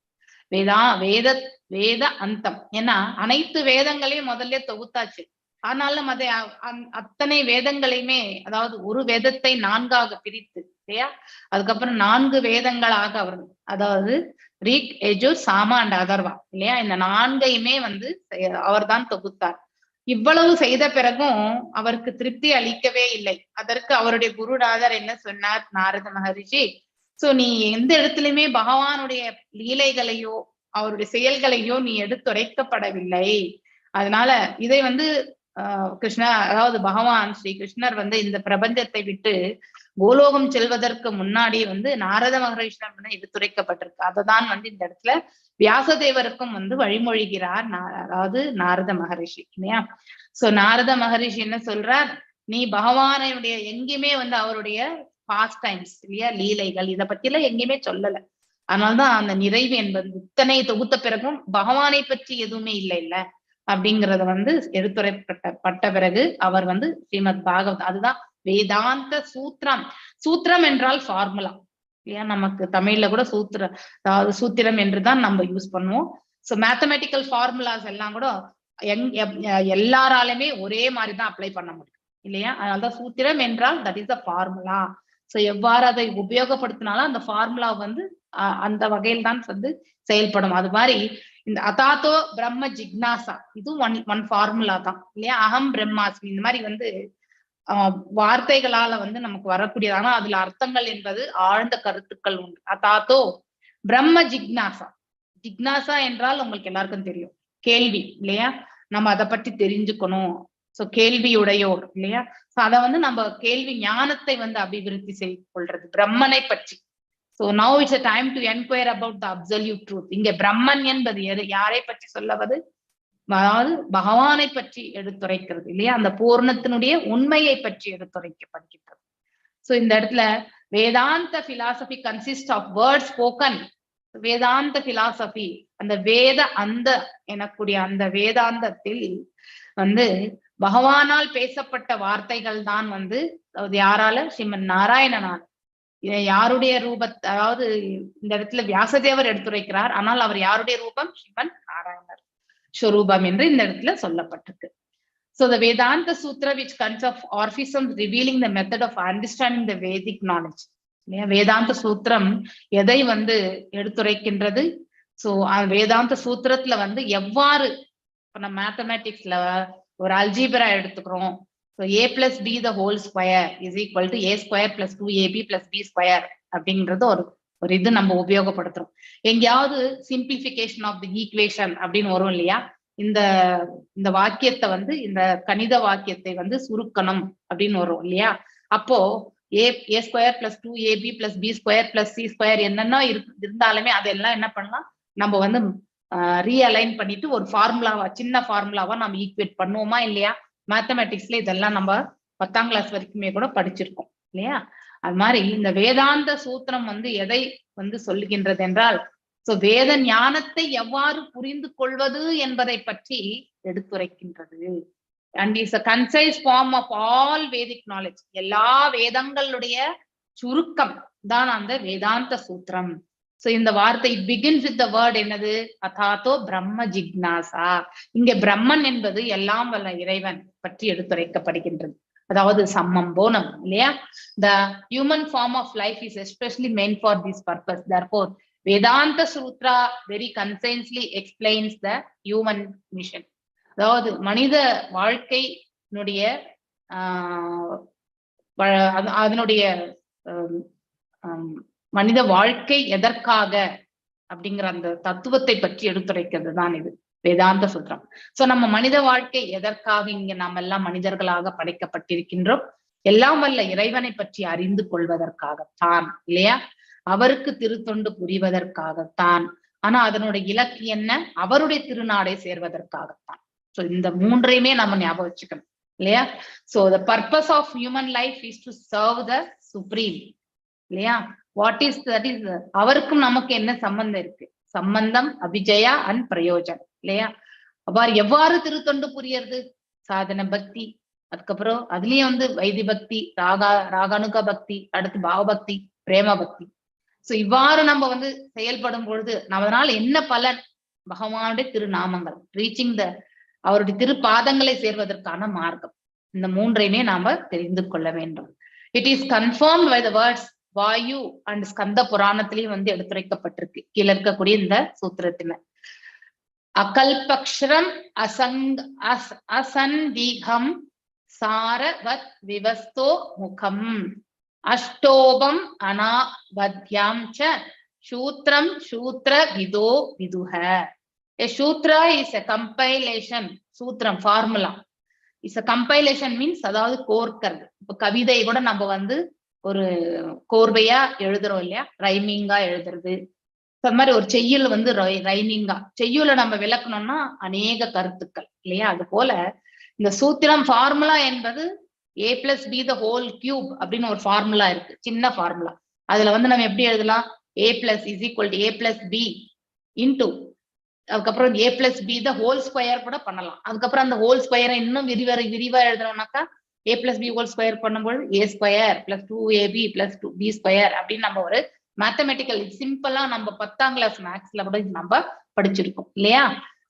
வேத அந்தம். ஏன்னா அனைத்து வேதங்களையும் முதல்ல தொகுத்தாச்சு. ஆனாலும் அதை அத்தனை வேதங்களையுமே, அதாவது ஒரு வேதத்தை 4ஆக பிரித்து இல்லையா, அதுக்கப்புறம் 4 வேதங்களாக அவர், அதாவது ரிக், யஜுர், சாம அண்ட் அதர்வா இல்லையா? இந்த 4ஐயுமே வந்து அவர் தான் தொகுத்தார். இவ்வளவு செய்த பிறகும் அவருக்கு திருப்தி அளிக்கவே இல்லை. அதற்கு அவருடைய குருநாதர் என்ன சொன்னார்? நாரத மகரிஷி, சோ நீ எந்த இடத்துலயுமே பகவானுடைய லீலைகளையோ அவருடைய செயல்களையோ நீ எடுத்துரைக்கப்படவில்லை. அதனால இதை வந்து கிருஷ்ணா, அதாவது பகவான் ஸ்ரீ கிருஷ்ணர் வந்து இந்த பிரபஞ்சத்தை விட்டு கோலோகம் செல்வதற்கு முன்னாடி வந்து நாரத மகரிஷிடம் எடுத்துரைக்கப்பட்டிருக்கு. அததான் வந்து இந்த இடத்துல வியாசதேவருக்கும் வந்து வழிமொழிகிறார் அதாவது நாரத மகரிஷி இல்லையா? சோ நாரத மகரிஷி என்ன சொல்றார்? நீ பகவானுடைய எங்கேயுமே வந்து அவருடைய பாஸ்ட் டைம்ஸ் இல்லையா, லீலைகள் இதை பத்தி எல்லாம் எங்கேயுமே சொல்லல. அதனால்தான் அந்த நிறைவு என்பது இத்தனை தொகுத்த பிறகும் பகவானை பற்றி எதுவுமே இல்லை இல்ல அப்படிங்கறத வந்து எடுத்துரைப்பட்ட பிறகு அவர் வந்து ஸ்ரீமத் பாகவத், அதுதான் வேதாந்த சூத்திரம். சூத்திரம் என்றால் ஃபார்முலா இல்லையா? நமக்கு தமிழ்ல கூட அதாவது சூத்திரம் என்றுதான் நம்ம யூஸ் பண்ணுவோம். சோ மேத்தமெட்டிக்கல் ஃபார்முலாஸ் எல்லாம் கூட எல்லாராலுமே ஒரே மாதிரிதான் அப்ளை பண்ண முடியும் இல்லையா? அதனாலதான் சூத்திரம் என்றால் that is a formula. So எவ்வாறு அதை உபயோகப்படுத்தினாலும் அந்த ஃபார்முலா வந்து அந்த வகையில் தான் வந்து செயல்படும். அது மாதிரி இந்த அதாத்தோ பிரம்ம ஜிக்னாசா இதுவும் ஒன் ஃபார்முலா தான் இல்லையா? அகம் பிரம்மாஸ்மி இந்த மாதிரி வந்து வார்த்தைகளால வந்து நமக்கு வரக்கூடியது. ஆனா அதுல அர்த்தங்கள் என்பது ஆழ்ந்த கருத்துக்கள் உண்டு. அதாத்தோ பிரம்ம ஜிக்னாசா. ஜிக்னாசா என்றால் உங்களுக்கு எல்லாருக்கும் தெரியும், கேள்வி இல்லையா? நம்ம அதை பற்றி தெரிஞ்சுக்கணும். சோ கேள்வியுடையோர் இல்லையா? சோ அதை வந்து நம்ம கேள்வி ஞானத்தை வந்து அபிவிருத்தி செய்து கொள்றது பிரம்மனை பற்றி. So now it's a time to inquire about the absolute truth. இங்க பிரம்மன் என்பது யாரை பற்றி சொல்லவது? அதாவது பகவானை பற்றி எடுத்துரைக்கிறது இல்லையா? அந்த பூர்ணத்தினுடைய உண்மையை பற்றி எடுத்துரைக்கப்படுகின்றது. சோ இந்த இடத்துல Vedanta philosophy consist of word spoken. Vedanta philosophy அந்த வேத அந்த எனக்கூடிய அந்த வேதாந்தத்தில் வந்து பகவானால் பேசப்பட்ட வார்த்தைகள் தான் வந்து யாரால? ஸ்ரீமன் நாராயணனால். யாருடைய ரூபத்தை, அதாவது இந்த இடத்துல வியாசதேவர் எடுத்துரைக்கிறார், ஆனால் அவர் யாருடைய ரூபம்? ஸ்ரீமன் நாராயணர் ஸ்வரூபம் என்று இந்த இடத்துல சொல்லப்பட்டிருக்கு. So the Vedanta Sutra which consists of aphorisms revealing the method of understanding the Vedic knowledge. வேதாந்த சூத்திரம் எதை வந்து எடுத்துரைக்கின்றது? சோ வேதாந்த சூத்திரத்துல வந்து எவ்வாறு இப்ப நம்ம மேத்தமேட்டிக்ஸ்ல ஒரு அல்ஜீப்ரா எடுத்துக்கிறோம். So a plus b the whole square is equal to a square plus 2ab plus b square அப்படின்றது ஒரு இது நம்ம உபயோகப்படுத்துறோம். எங்கேயாவது சிம்பிளிபிகேஷன் ஆஃப் தி ஈக்குவேஷன் அப்படின்னு வரும் இல்லையா? இந்த வாக்கியத்தை வந்து இந்த கணித வாக்கியத்தை வந்து சுருக்கணும் அப்படின்னு வரும் இல்லையா? அப்போ a square plus 2ab plus b square plus c square என்னன்னா இருந்தாலுமே அதெல்லாம் என்ன பண்ணலாம்? நம்ம வந்து ரீஅலைன் பண்ணிட்டு ஒரு ஃபார்முலாவா, சின்ன ஃபார்முலாவா நம்ம ஈக்குவேட் பண்ணுவோமா இல்லையா? மேத்தமேட்டிக்ஸ்ல இதெல்லாம் நம்ம 10ஆம் கிளாஸ் வரைக்குமே கூட படிச்சிருக்கோம் இல்லையா? அது மாதிரி இந்த வேதாந்த சூத்திரம் வந்து எதை வந்து சொல்லுகின்றது என்றால், சோ வேத ஞானத்தை எவ்வாறு புரிந்து கொள்வது என்பதை பற்றி எடுத்துரைக்கின்றது. And is a concise form of all Vedic knowledge. எல்லா வேதங்களுடைய சுருக்கம் தான் அந்த வேதாந்த சூத்திரம். சோ இந்த வார்த்தை it begins with the word என்னது? அதாத்தோ பிரம்ம ஜிக்னாசா. இங்க பிரம்மன் என்பது எல்லாம் வல்ல இறைவன் பற்றி எடுத்துரைக்கப்படுகின்றது. அதாவது சம்மம் போனம் இல்லையா? The human form of life is especially meant for this purpose. Therefore Vedanta Sutra very concisely explains the human mission. அதாவது மனித வாழ்க்கையினுடைய அதனுடைய மனித வாழ்க்கை எதற்காக அப்படிங்கிற அந்த தத்துவத்தை பற்றி எடுத்துரைக்கிறது தான் இது வேதாந்த சூத்திரம். சோ நம்ம மனித வாழ்க்கை எதற்காக இங்க நாம் எல்லாம் மனிதர்களாக படைக்கப்பட்டிருக்கின்றோம்? எல்லாம் வல்ல இறைவனை பற்றி அறிந்து கொள்வதற்காகத்தான் இல்லையா? அவருக்கு திருத்தொண்டு புரிவதற்காகத்தான். ஆனா அதனுடைய இலக்கு என்ன? அவருடைய திருநாடை சேர்வதற்காகத்தான். சோ இந்த மூன்றையுமே நம்ம ஞாபகம் வச்சுக்கணும் இல்லையா? So the purpose of human life is to serve the supreme இல்லையா? வாட் இஸ் தட் இஸ் அவருக்கும் நமக்கு என்ன சம்பந்தம் இருக்கு? சம்பந்தம் அபிஜயா அண்ட் பிரயோஜன் இல்லையா? அவ்வாறு எவ்வாறு திருத்தொண்டு புரியறது? சாதன பக்தி, அதுக்கப்புறம் அதுலயும் வந்து வைதி பக்தி, ராகானுக பக்தி, அடுத்து பாவபக்தி, பிரேம பக்தி. சோ இவ்வாறு நம்ம வந்து செயல்படும் பொழுது அதனால என்ன பலன்? பகவானுடைய திருநாமங்கள், ரீச்சிங் அவருடைய திருப்பாதங்களை சேர்வதற்கான மார்க்கம். இந்த மூன்றையுமே நாம தெரிந்து கொள்ள வேண்டும். It is confirmed by the words Vayu and Skanda புராணத்திலையும் வந்து எடுத்துரைக்கப்பட்டிருக்கு கீழே இருக்கக்கூடிய இந்த சூத்திரத்துல. அகல்பக்ஷரம் அசந்தீகம் சாரவத் விவஸ்தோ முகம் அஷ்டோபம் அனாவத்யாம் ச சூத்ரம் சூத்ர விதோ விதுஹ. A sutra is a compilation. சூத்திரம் formula is a compilation means அதாவது கோர்க்கிறது. இப்ப கவிதையை கூட நம்ம வந்து ஒரு கோர்வையா எழுதுறோம் இல்லையா, ரைமிங்கா எழுதுறது. அது மாதிரி ஒரு செய்யுள் வந்து ரைமிங்கா செய்யுளை நம்ம விளக்கணும்னா அநேக கருத்துக்கள் இல்லையா. அது போல இந்த சூத்திரம் ஃபார்முலா என்பது a+b the whole cube அப்படின்னு ஒரு ஃபார்முலா இருக்கு, சின்ன ஃபார்முலா. அதுல வந்து நம்ம எப்படி எழுதலாம், a+ = a+b இன்டூ அதுக்கப்புறம் a+b the whole square கூட பண்ணலாம். அதுக்கப்புறம் அந்த ஹோல் ஸ்கொயரை இன்னும் விரிவா எழுதுறோம்னாக்கா a+b whole square பண்ணும்போது a² + 2ab + 2b² அப்படின்னு நம்ம ஒரு மேத்தமெட்டிக்கல் சிம்பிளா நம்ம 10ஆம் கிளாஸ் மேக்ஸ்ல கூட நம்ம படிச்சிருக்கோம் இல்லையா.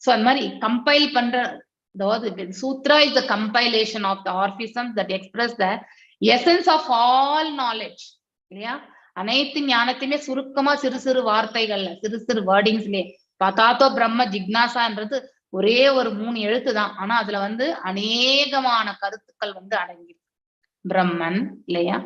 சோ அந்த மாதிரி கம்பைல் பண்ற, அதாவது Sutra is the compilation of the aphorisms that express the essence of all knowledge இல்லையா. அனைத்து ஞானத்தையுமே சுருக்கமா சிறு சிறு வார்த்தைகள்ல சிறு சிறு வேர்டிங்ஸ்லயே. தாத்தோ பிரம்ம ஜிக்னாசான்றது ஒரே ஒரு 3 எழுத்து தான், ஆனா அதுல வந்து அநேகமான கருத்துக்கள் வந்து அடங்கியிருக்கு. பிரம்மன் இல்லையா,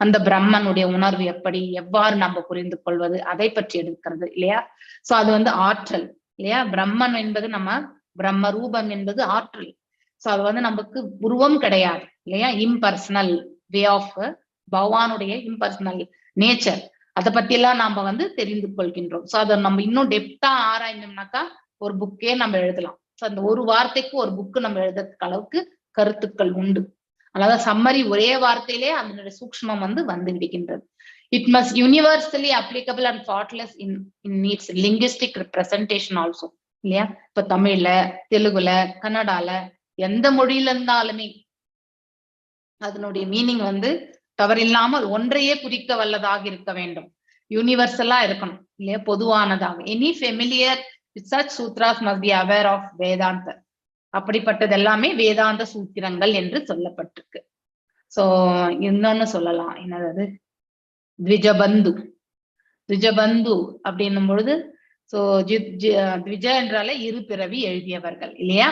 அந்த பிரம்மனுடைய உணர்வு எப்படி, எவ்வாறு நம்ம புரிந்து கொள்வது, அதை பற்றி எடுக்கிறது இல்லையா. சோ அது வந்து ஆற்றல் இல்லையா. பிரம்மன் என்பது நம்ம பிரம்ம ரூபம் என்பது ஆற்றல். சோ அது வந்து நமக்கு உருவம் கிடையாது இல்லையா. இம்பர்சனல் வே ஆஃப் பகவானுடைய இம்பர்சனல் நேச்சர், அதை பத்தி எல்லாம் நாம வந்து தெரிந்து கொள்கின்றோம். சோ அதை நம்ம இன்னும் டெப்தா ஆராய்ந்தோம்னாக்கா ஒரு புக்கே நம்ம எழுதலாம். சோ அந்த ஒரு வார்த்தைக்கு ஒரு புக்கு நம்ம எழுதுறதுக்கு அளவுக்கு கருத்துக்கள் உண்டு. அதாவது சம்மரி ஒரே வார்த்தையிலே அதனுடைய சூக்ஷ்மம் வந்து விடுகின்றது. It must universally applicable and thoughtless in needs linguistic representation also இல்லையா. இப்ப தமிழ்ல, தெலுங்குல, கன்னடால எந்த மொழியில இருந்தாலுமே அதனுடைய மீனிங் வந்து தவறில்லாமல் ஒன்றையே குறிக்க வல்லதாக இருக்க வேண்டும், யூனிவர்சலா இருக்கணும் இல்லையா, பொதுவானதாக. Any familiar with such sutras must be aware of Vedanta. அப்படிப்பட்டது எல்லாமே வேதாந்த சூத்திரங்கள் என்று சொல்லப்பட்டிருக்கு. சோ இன்னொன்னு சொல்லலாம், என்னது த்விஜபந்து. த்விஜபந்து அப்படின்னும் பொழுது சோ த்விஜ என்றாலே இரு பிறவி எழுதியவர்கள் இல்லையா.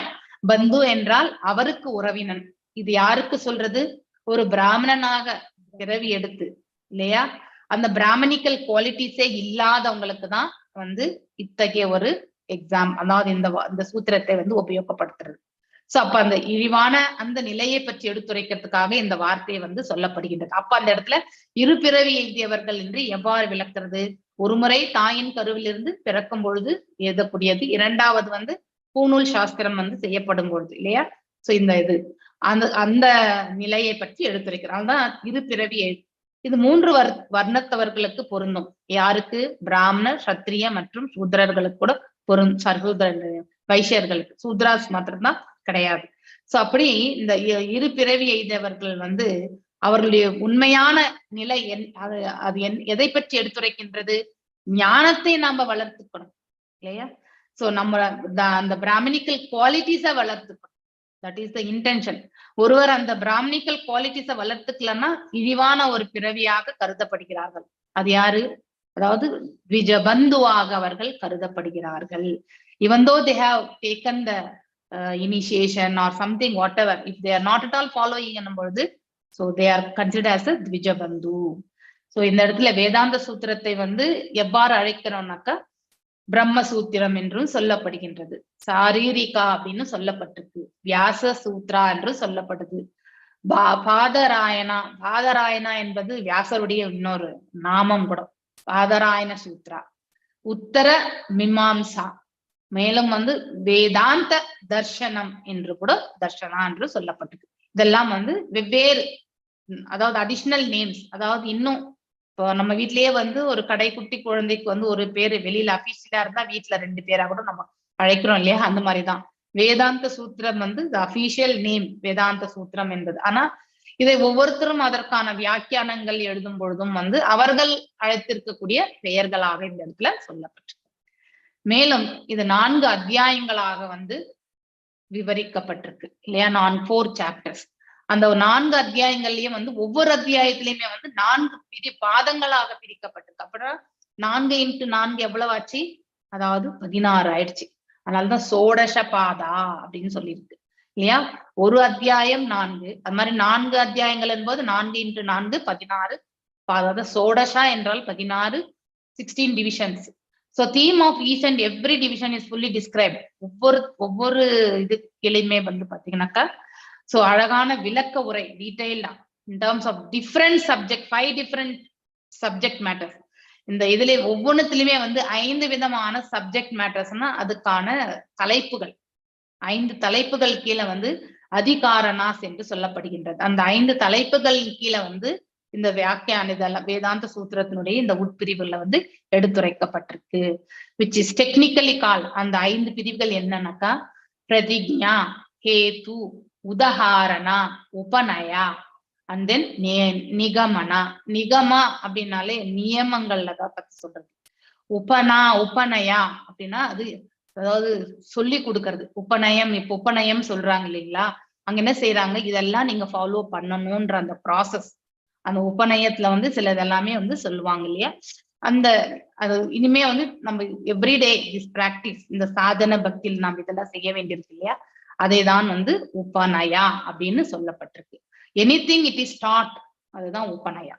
பந்து என்றால் அவருக்கு உறவினன். இது யாருக்கு சொல்றது, ஒரு பிராமணனாக பிறவி எடுத்து இல்லையா, அந்த பிராமணிக்கல் குவாலிட்டிஸே இல்லாதவங்களுக்கு தான் வந்து இத்தகைய ஒரு எக்ஸாம், அதாவது இந்த சூத்திரத்தை வந்து உபயோகப்படுத்துறது. சோ அப்ப அந்த இழிவான அந்த நிலையை பற்றி எடுத்துரைக்கிறதுக்காக இந்த வார்த்தையை வந்து சொல்லப்படுகின்றது. அப்ப அந்த இடத்துல இரு பிறவி எழுதியவர்கள் என்று எவ்வாறு விளக்குறது, ஒரு முறை தாயின் கருவிலிருந்து பிறக்கும் பொழுது எழுதக்கூடியது, இரண்டாவது வந்து பூநூல் சாஸ்திரம் வந்து செய்யப்படும் பொழுது இல்லையா. சோ இந்த இது அந்த நிலையை பற்றி எடுத்துரைக்கிறார். அதுதான் இரு பிறவி. இது 3 வர்ணத்தவர்களுக்கு பொருந்தும். யாருக்கு, பிராமணர், சத்திரிய மற்றும் சூத்ரர்களுக்கு கூட பொருந்தும். வைசியர்களுக்கு, சூத்ராஸ் மாத்திரம்தான் கிடையாது. சோ அப்படி இந்த இரு பிறவி எய்தவர்கள் வந்து அவர்களுடைய உண்மையான நிலை அது எதை பற்றி எடுத்துரைக்கின்றது, ஞானத்தை நாம வளர்த்துக்கணும் இல்லையா. சோ நம்ம அந்த பிராமணிக்கல் குவாலிட்டிஸை வளர்த்துக்கணும். That is the intention. ஒருவர் அந்த பிராமணிக்கல் குவாலிட்டிஸை வளர்த்துக்கலன்னா இழிவான ஒரு பிறவியாக கருதப்படுகிறார்கள். அது யாரு, அதாவது த்விஜபந்துவாக அவர்கள் கருதப்படுகிறார்கள். even though they have taken the initiation or something, whatever, if they are not at all following என்னும்பொழுது so they are considered as a dvijabandhu. So இந்த இடத்துல வேதாந்த சூத்திரத்தை வந்து எவ்வாறு அழைக்கிறோம்னாக்கா பிரம்ம சூத்திரம் என்றும் சொல்லப்படுகின்றது, சாரீரிகா அப்படின்னு சொல்லப்பட்டிருக்கு, வியாச சூத்ரா என்று சொல்லப்படுது, பாதராயணா என்பது வியாசருடைய இன்னொரு நாமம் கூட, பாதராயண சூத்ரா, உத்தர மீமாம்சா, மேலும் வந்து வேதாந்த தர்சனம் என்று கூட தர்சனா என்று சொல்லப்பட்டிருக்கு. இதெல்லாம் வந்து வெவ்வேறு, அதாவது அடிஷனல் நேம்ஸ். அதாவது இன்னும் இப்போ நம்ம வீட்லயே வந்து ஒரு கடைக்குட்டி குழந்தைக்கு வந்து ஒரு பேரு வெளியில அபிஷியலா இருந்தா வீட்டுல 2 பேரா கூட நம்ம அழைக்கிறோம் இல்லையா. அந்த மாதிரிதான் வேதாந்த சூத்திரம் வந்து அபிஷியல் நேம் வேதாந்த சூத்திரம் என்பது. ஆனா இதை ஒவ்வொருத்தரும் அதற்கான வியாக்கியானங்கள் எழுதும் பொழுதும் வந்து அவர்கள் அழைத்திருக்கக்கூடிய பெயர்களாக இந்த இடத்துல சொல்லப்பட்டிருக்கு. மேலும் இது 4 அத்தியாயங்களாக வந்து விவரிக்கப்பட்டிருக்கு இல்லையா, 4 chapters. அந்த 4 அத்தியாயங்கள்லயும் வந்து ஒவ்வொரு அத்தியாயத்திலயுமே வந்து 4 பாதங்களாக பிரிக்கப்பட்டிருக்கு. அப்புறம் 4 × 4 எவ்வளவு ஆச்சு? அதாவது 16 ஆயிடுச்சு. அதனாலதான் சோடச பாதா அப்படின்னு சொல்லியிருக்கு இல்லையா? ஒரு அத்தியாயம் 4, அது மாதிரி 4 அத்தியாயங்கள் என்பது 4 × 4 16. அதாவது சோடசா என்றால் 16, 16 divisions. So theme of each and every division is fully described. ஒவ்வொரு இது கிளையுமே வந்து பாத்தீங்கன்னாக்கா சோ அழகான விளக்க உரை டீடைல்டா in terms of different subject, 5 different subject matters. இந்த இதுல ஒவ்வொன்றுத்திலுமே வந்து 5 விதமான சப்ஜெக்ட் மேட்டர்ஸ்னா அதுக்கான தலைப்புகள், 5 தலைப்புகள் கீழே வந்து அதிகாரணாஸ் என்று சொல்லப்படுகின்றது. அந்த 5 தலைப்புகள் கீழே வந்து இந்த வியாக்கியான இதெல்லாம் வேதாந்த சூத்திரத்தினுடைய இந்த உட்பிரிவுல வந்து எடுத்துரைக்கப்பட்டிருக்கு. which is technically called, அந்த 5 பிரிவுகள் என்னன்னாக்கா பிரதிஜ்ஞா, ஹேது, உதாரணா, உபநயா, and then நிகமனா. நிகமா அப்படின்னாலே நியமங்கள்ல தான் பத்தி சொல்றது. உபநயா அப்படின்னா அது அதாவது சொல்லி கொடுக்கறது. உபநயம், இப்ப உபநயம் சொல்றாங்க இல்லைங்களா, அங்க என்ன செய்யறாங்க, இதெல்லாம் நீங்க ஃபாலோ பண்ணணும்ன்ற அந்த ப்ராசஸ். அந்த உபநயத்துல வந்து சில இதெல்லாமே வந்து சொல்லுவாங்க இல்லையா. அந்த அது இனிமே வந்து நம்ம எவ்ரிடே திஸ் பிராக்டிஸ், இந்த சாதன பக்தியில் நாம் இதெல்லாம் செய்ய வேண்டியிருக்கு இல்லையா, அதை தான் வந்து உபநயா அப்படின்னு சொல்லப்பட்டிருக்கு. anything it is taught, அதுதான் உபநயா.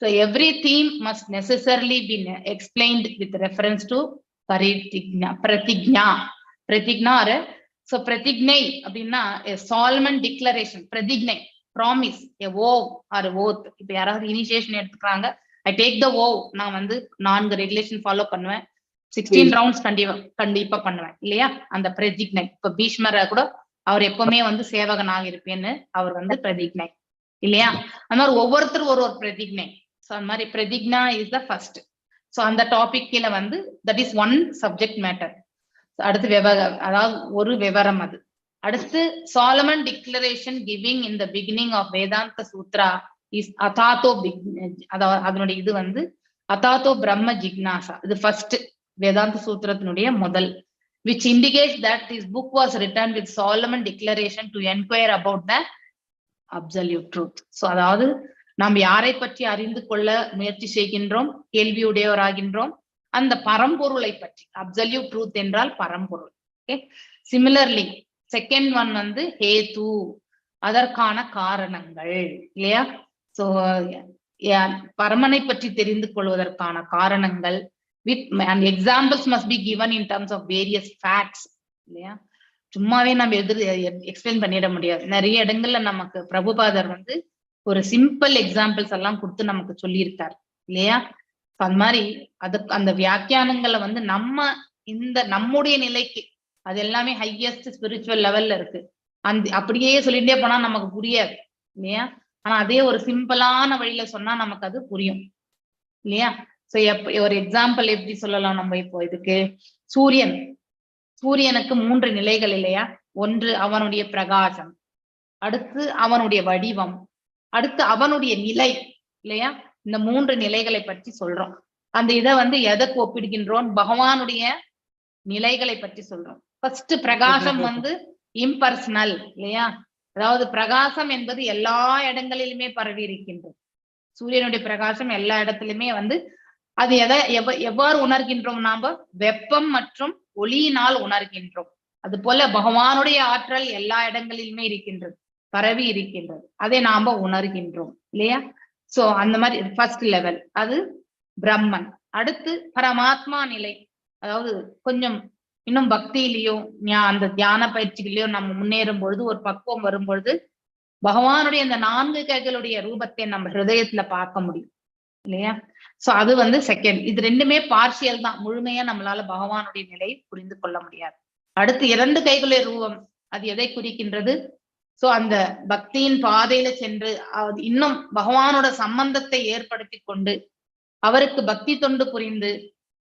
So every theme must necessarily be explained with reference to pratigna. So pratigna அப்படின்னா a solemn declaration. pratigna promise, a vow or oath. இப்ப யாராவது இனிஷியேஷன் எடுத்துக்கிறாங்க, I take the vow, நான் வந்து 4 regulation follow பண்ணுவேன், 16 rounds கண்டிப்பா பண்ணுவேன் இல்லையா, அந்த பிரதிஜ்ஞை. இப்ப பீஷ்மரை கூட அவர் எப்பவுமே வந்து சேவகனாக இருப்பேன்னு அவர் வந்து பிரதிஜ்ஞை இல்லையா. அந்த மாதிரி ஒவ்வொருத்தரும் ஒரு பிரதிஜ்ஞை. ஸோ அந்த மாதிரி பிரதிஜ்ஞா இஸ் த ஃபர்ஸ்ட். ஸோ அந்த டாபிக் கீழே வந்து that is one subject matter. அடுத்து அதாவது ஒரு விவரம். அது அடுத்து solemn declaration giving in the beginning of Vedanta Sutra is அதாத்தோ, அதாவது அதனுடைய இது வந்து அதாத்தோ பிரம்ம ஜிக்னாசா. இது ஃபர்ஸ்ட் வேதாந்த சூத்திரத்தினுடைய முதல், which indicates that this book was written with solemn declaration to inquire about the absolute truth. So அதாவது நாம் யாரை பற்றி அறிந்து கொள்ள முயற்சி செய்கின்றோம், கேள்வியுடையவராகின்றோம், அந்த பரம்பொருளை பற்றி. அப்சல்யூட் ட்ரூத் என்றால் பரம்பொருள். ஓகே. சிமிலர்லி செகண்ட் ஒன் வந்து ஹேது, அதற்கான காரணங்கள் இல்லையா. சோ பரமனை பற்றி தெரிந்து கொள்வதற்கான காரணங்கள் with and examples must be given in terms of various facts இல்லையா. சும்மாவே நம்ம எக்ஸ்பிளைன் பண்ணிட முடியாது. நிறைய இடங்கள்ல நமக்கு பிரபுபாதர் வந்து ஒரு சிம்பிள் எக்ஸாம்பிள்ஸ் எல்லாம் கொடுத்து நமக்கு சொல்லியிருக்காரு இல்லையா. அந்த மாதிரி அதுக்கு அந்த வியாக்கியானங்களை வந்து நம்முடைய நிலைக்கு அது எல்லாமே ஹையஸ்ட் ஸ்பிரிச்சுவல் லெவல்ல இருக்கு. அப்படியே சொல்லிட்டே போனா நமக்கு புரியாது இல்லையா. ஆனா அதே ஒரு சிம்பிளான வழியில சொன்னா நமக்கு அது புரியும் இல்லையா. சோ ஒரு எக்ஸாம்பிள் எப்படி சொல்லலாம் நம்ம இப்போ இதுக்கு, சூரியனுக்கு 3 நிலைகள் இல்லையா. ஒன்று அவனுடைய பிரகாசம், அடுத்து அவனுடைய வடிவம், அடுத்து அவனுடைய நிலை இல்லையா. இந்த 3 நிலைகளை பற்றி சொல்றோம். அந்த இதை வந்து எதற்கு ஒப்பிடுகின்றோம், பகவானுடைய நிலைகளை பற்றி சொல்றோம். ஃபர்ஸ்ட் பிரகாசம் வந்து இம்பர்சனல் இல்லையா. அதாவது பிரகாசம் என்பது எல்லா இடங்களிலுமே பரவி இருக்கின்றது. சூரியனுடைய பிரகாசம் எல்லா இடத்துலயுமே வந்து அது எவ்வாறு உணர்கின்றோம், நாம வெப்பம் மற்றும் ஒளியினால் உணர்கின்றோம். அது போல பகவானுடைய ஆற்றல் எல்லா இடங்களிலுமே இருக்கின்றது, பரவி இருக்கின்றது, அதை நாம உணர்கின்றோம் இல்லையா. சோ அந்த மாதிரி ஃபர்ஸ்ட் லெவல் அது பிரம்மன். அடுத்து பரமாத்மா நிலை, அதாவது கொஞ்சம் இன்னும் பக்தியிலையோ அந்த தியான பயிற்சிகளையோ நம்ம முன்னேறும் பொழுது, ஒரு பக்குவம் வரும் பொழுது பகவானுடைய அந்த 4 கைகளுடைய ரூபத்தை நம்ம ஹிருதயத்துல பார்க்க முடியும் இல்லையா. சோ அது வந்து செகண்ட். இது ரெண்டுமே பார்ஷியல் தான், முழுமையா நம்மளால பகவானுடைய நிலையை புரிந்து கொள்ள முடியாது. அடுத்து 2 கைகளுடைய ரூபம், அது எதை குறிக்கின்றது. சோ அந்த பக்தியின் பாதையில சென்று இன்னும் பகவானோட சம்பந்தத்தை ஏற்படுத்தி கொண்டு அவருக்கு பக்தி தொண்டு புரிந்து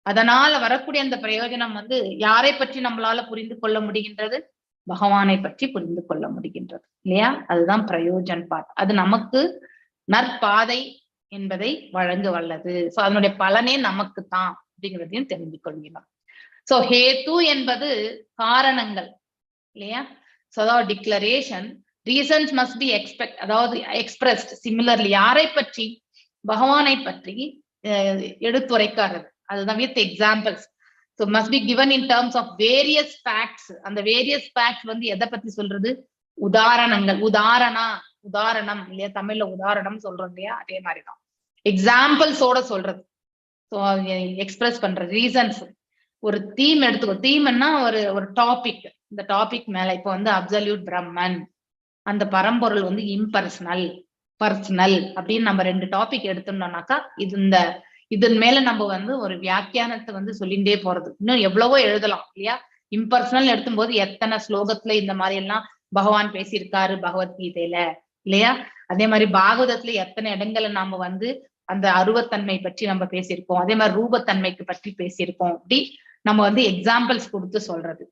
அதனால வரக்கூடிய அந்த பிரயோஜனம் வந்து யாரை பற்றி நம்மளால புரிந்து கொள்ள முடிகின்றது, பகவானை பற்றி புரிந்து கொள்ள முடிகின்றது இல்லையா. அதுதான் பிரயோஜன் பாட். அது நமக்கு நற்பாதை என்பதை வழங்க வல்லது. சோ அதனுடைய பலனே நமக்கு தான் அப்படிங்கிறதையும் தெரிந்து கொள்கிறோம். சோ ஹேத்து என்பது காரணங்கள் இல்லையா. சோ அதாவது டிக்ளரேஷன் ரீசன்ஸ் மஸ்ட் பி அதாவது எக்ஸ்பிரஸ்ட் சிமிலர்லி. யாரை பற்றி? பகவானை பற்றி எடுத்துரைக்காரது. அதுதான் with examples. So must be given in terms of various facts. அந்த வேரியஸ் ஃபேக்ட்ஸ் வந்து எதை பத்தி சொல்றது? உதாரணங்கள். உதாரணம் இல்லையா, தமிழ்ல உதாரணம் சொல்றோம் இல்லையா, அதே மாதிரிதான் எக்ஸாம்பிள்ஸோட சொல்றது. ஸோ எக்ஸ்பிரஸ் பண்றது ரீசன்ஸ். ஒரு தீம் எடுத்துக்கோ. தீம்னா ஒரு டாபிக். இந்த டாபிக் மேல இப்ப வந்து அப்சல்யூட் பிரம்மன், அந்த பரம்பொருள் வந்து இம்பர்சனல், பர்சனல் அப்படின்னு நம்ம 2 டாபிக் எடுத்தோம்னாக்கா இதன் மேல நம்ம வந்து ஒரு வியாக்கியானத்தை வந்து சொல்லிண்டே போறது. இன்னும் எவ்வளவோ எழுதலாம் இல்லையா. இம்பர்சனல் எடுத்தும் போது எத்தனை ஸ்லோகத்துல இந்த மாதிரி எல்லாம் பகவான் பேசியிருக்காரு பகவத்கீதையில இல்லையா. அதே மாதிரி பாகவதத்துல எத்தனை இடங்களை நாம வந்து அந்த அருவத்தன்மை பற்றி நம்ம பேசியிருக்கோம். அதே மாதிரி ரூபத்தன்மைக்கு பற்றி பேசியிருக்கோம். அப்படி நம்ம வந்து எக்ஸாம்பிள்ஸ் கொடுத்து சொல்றது.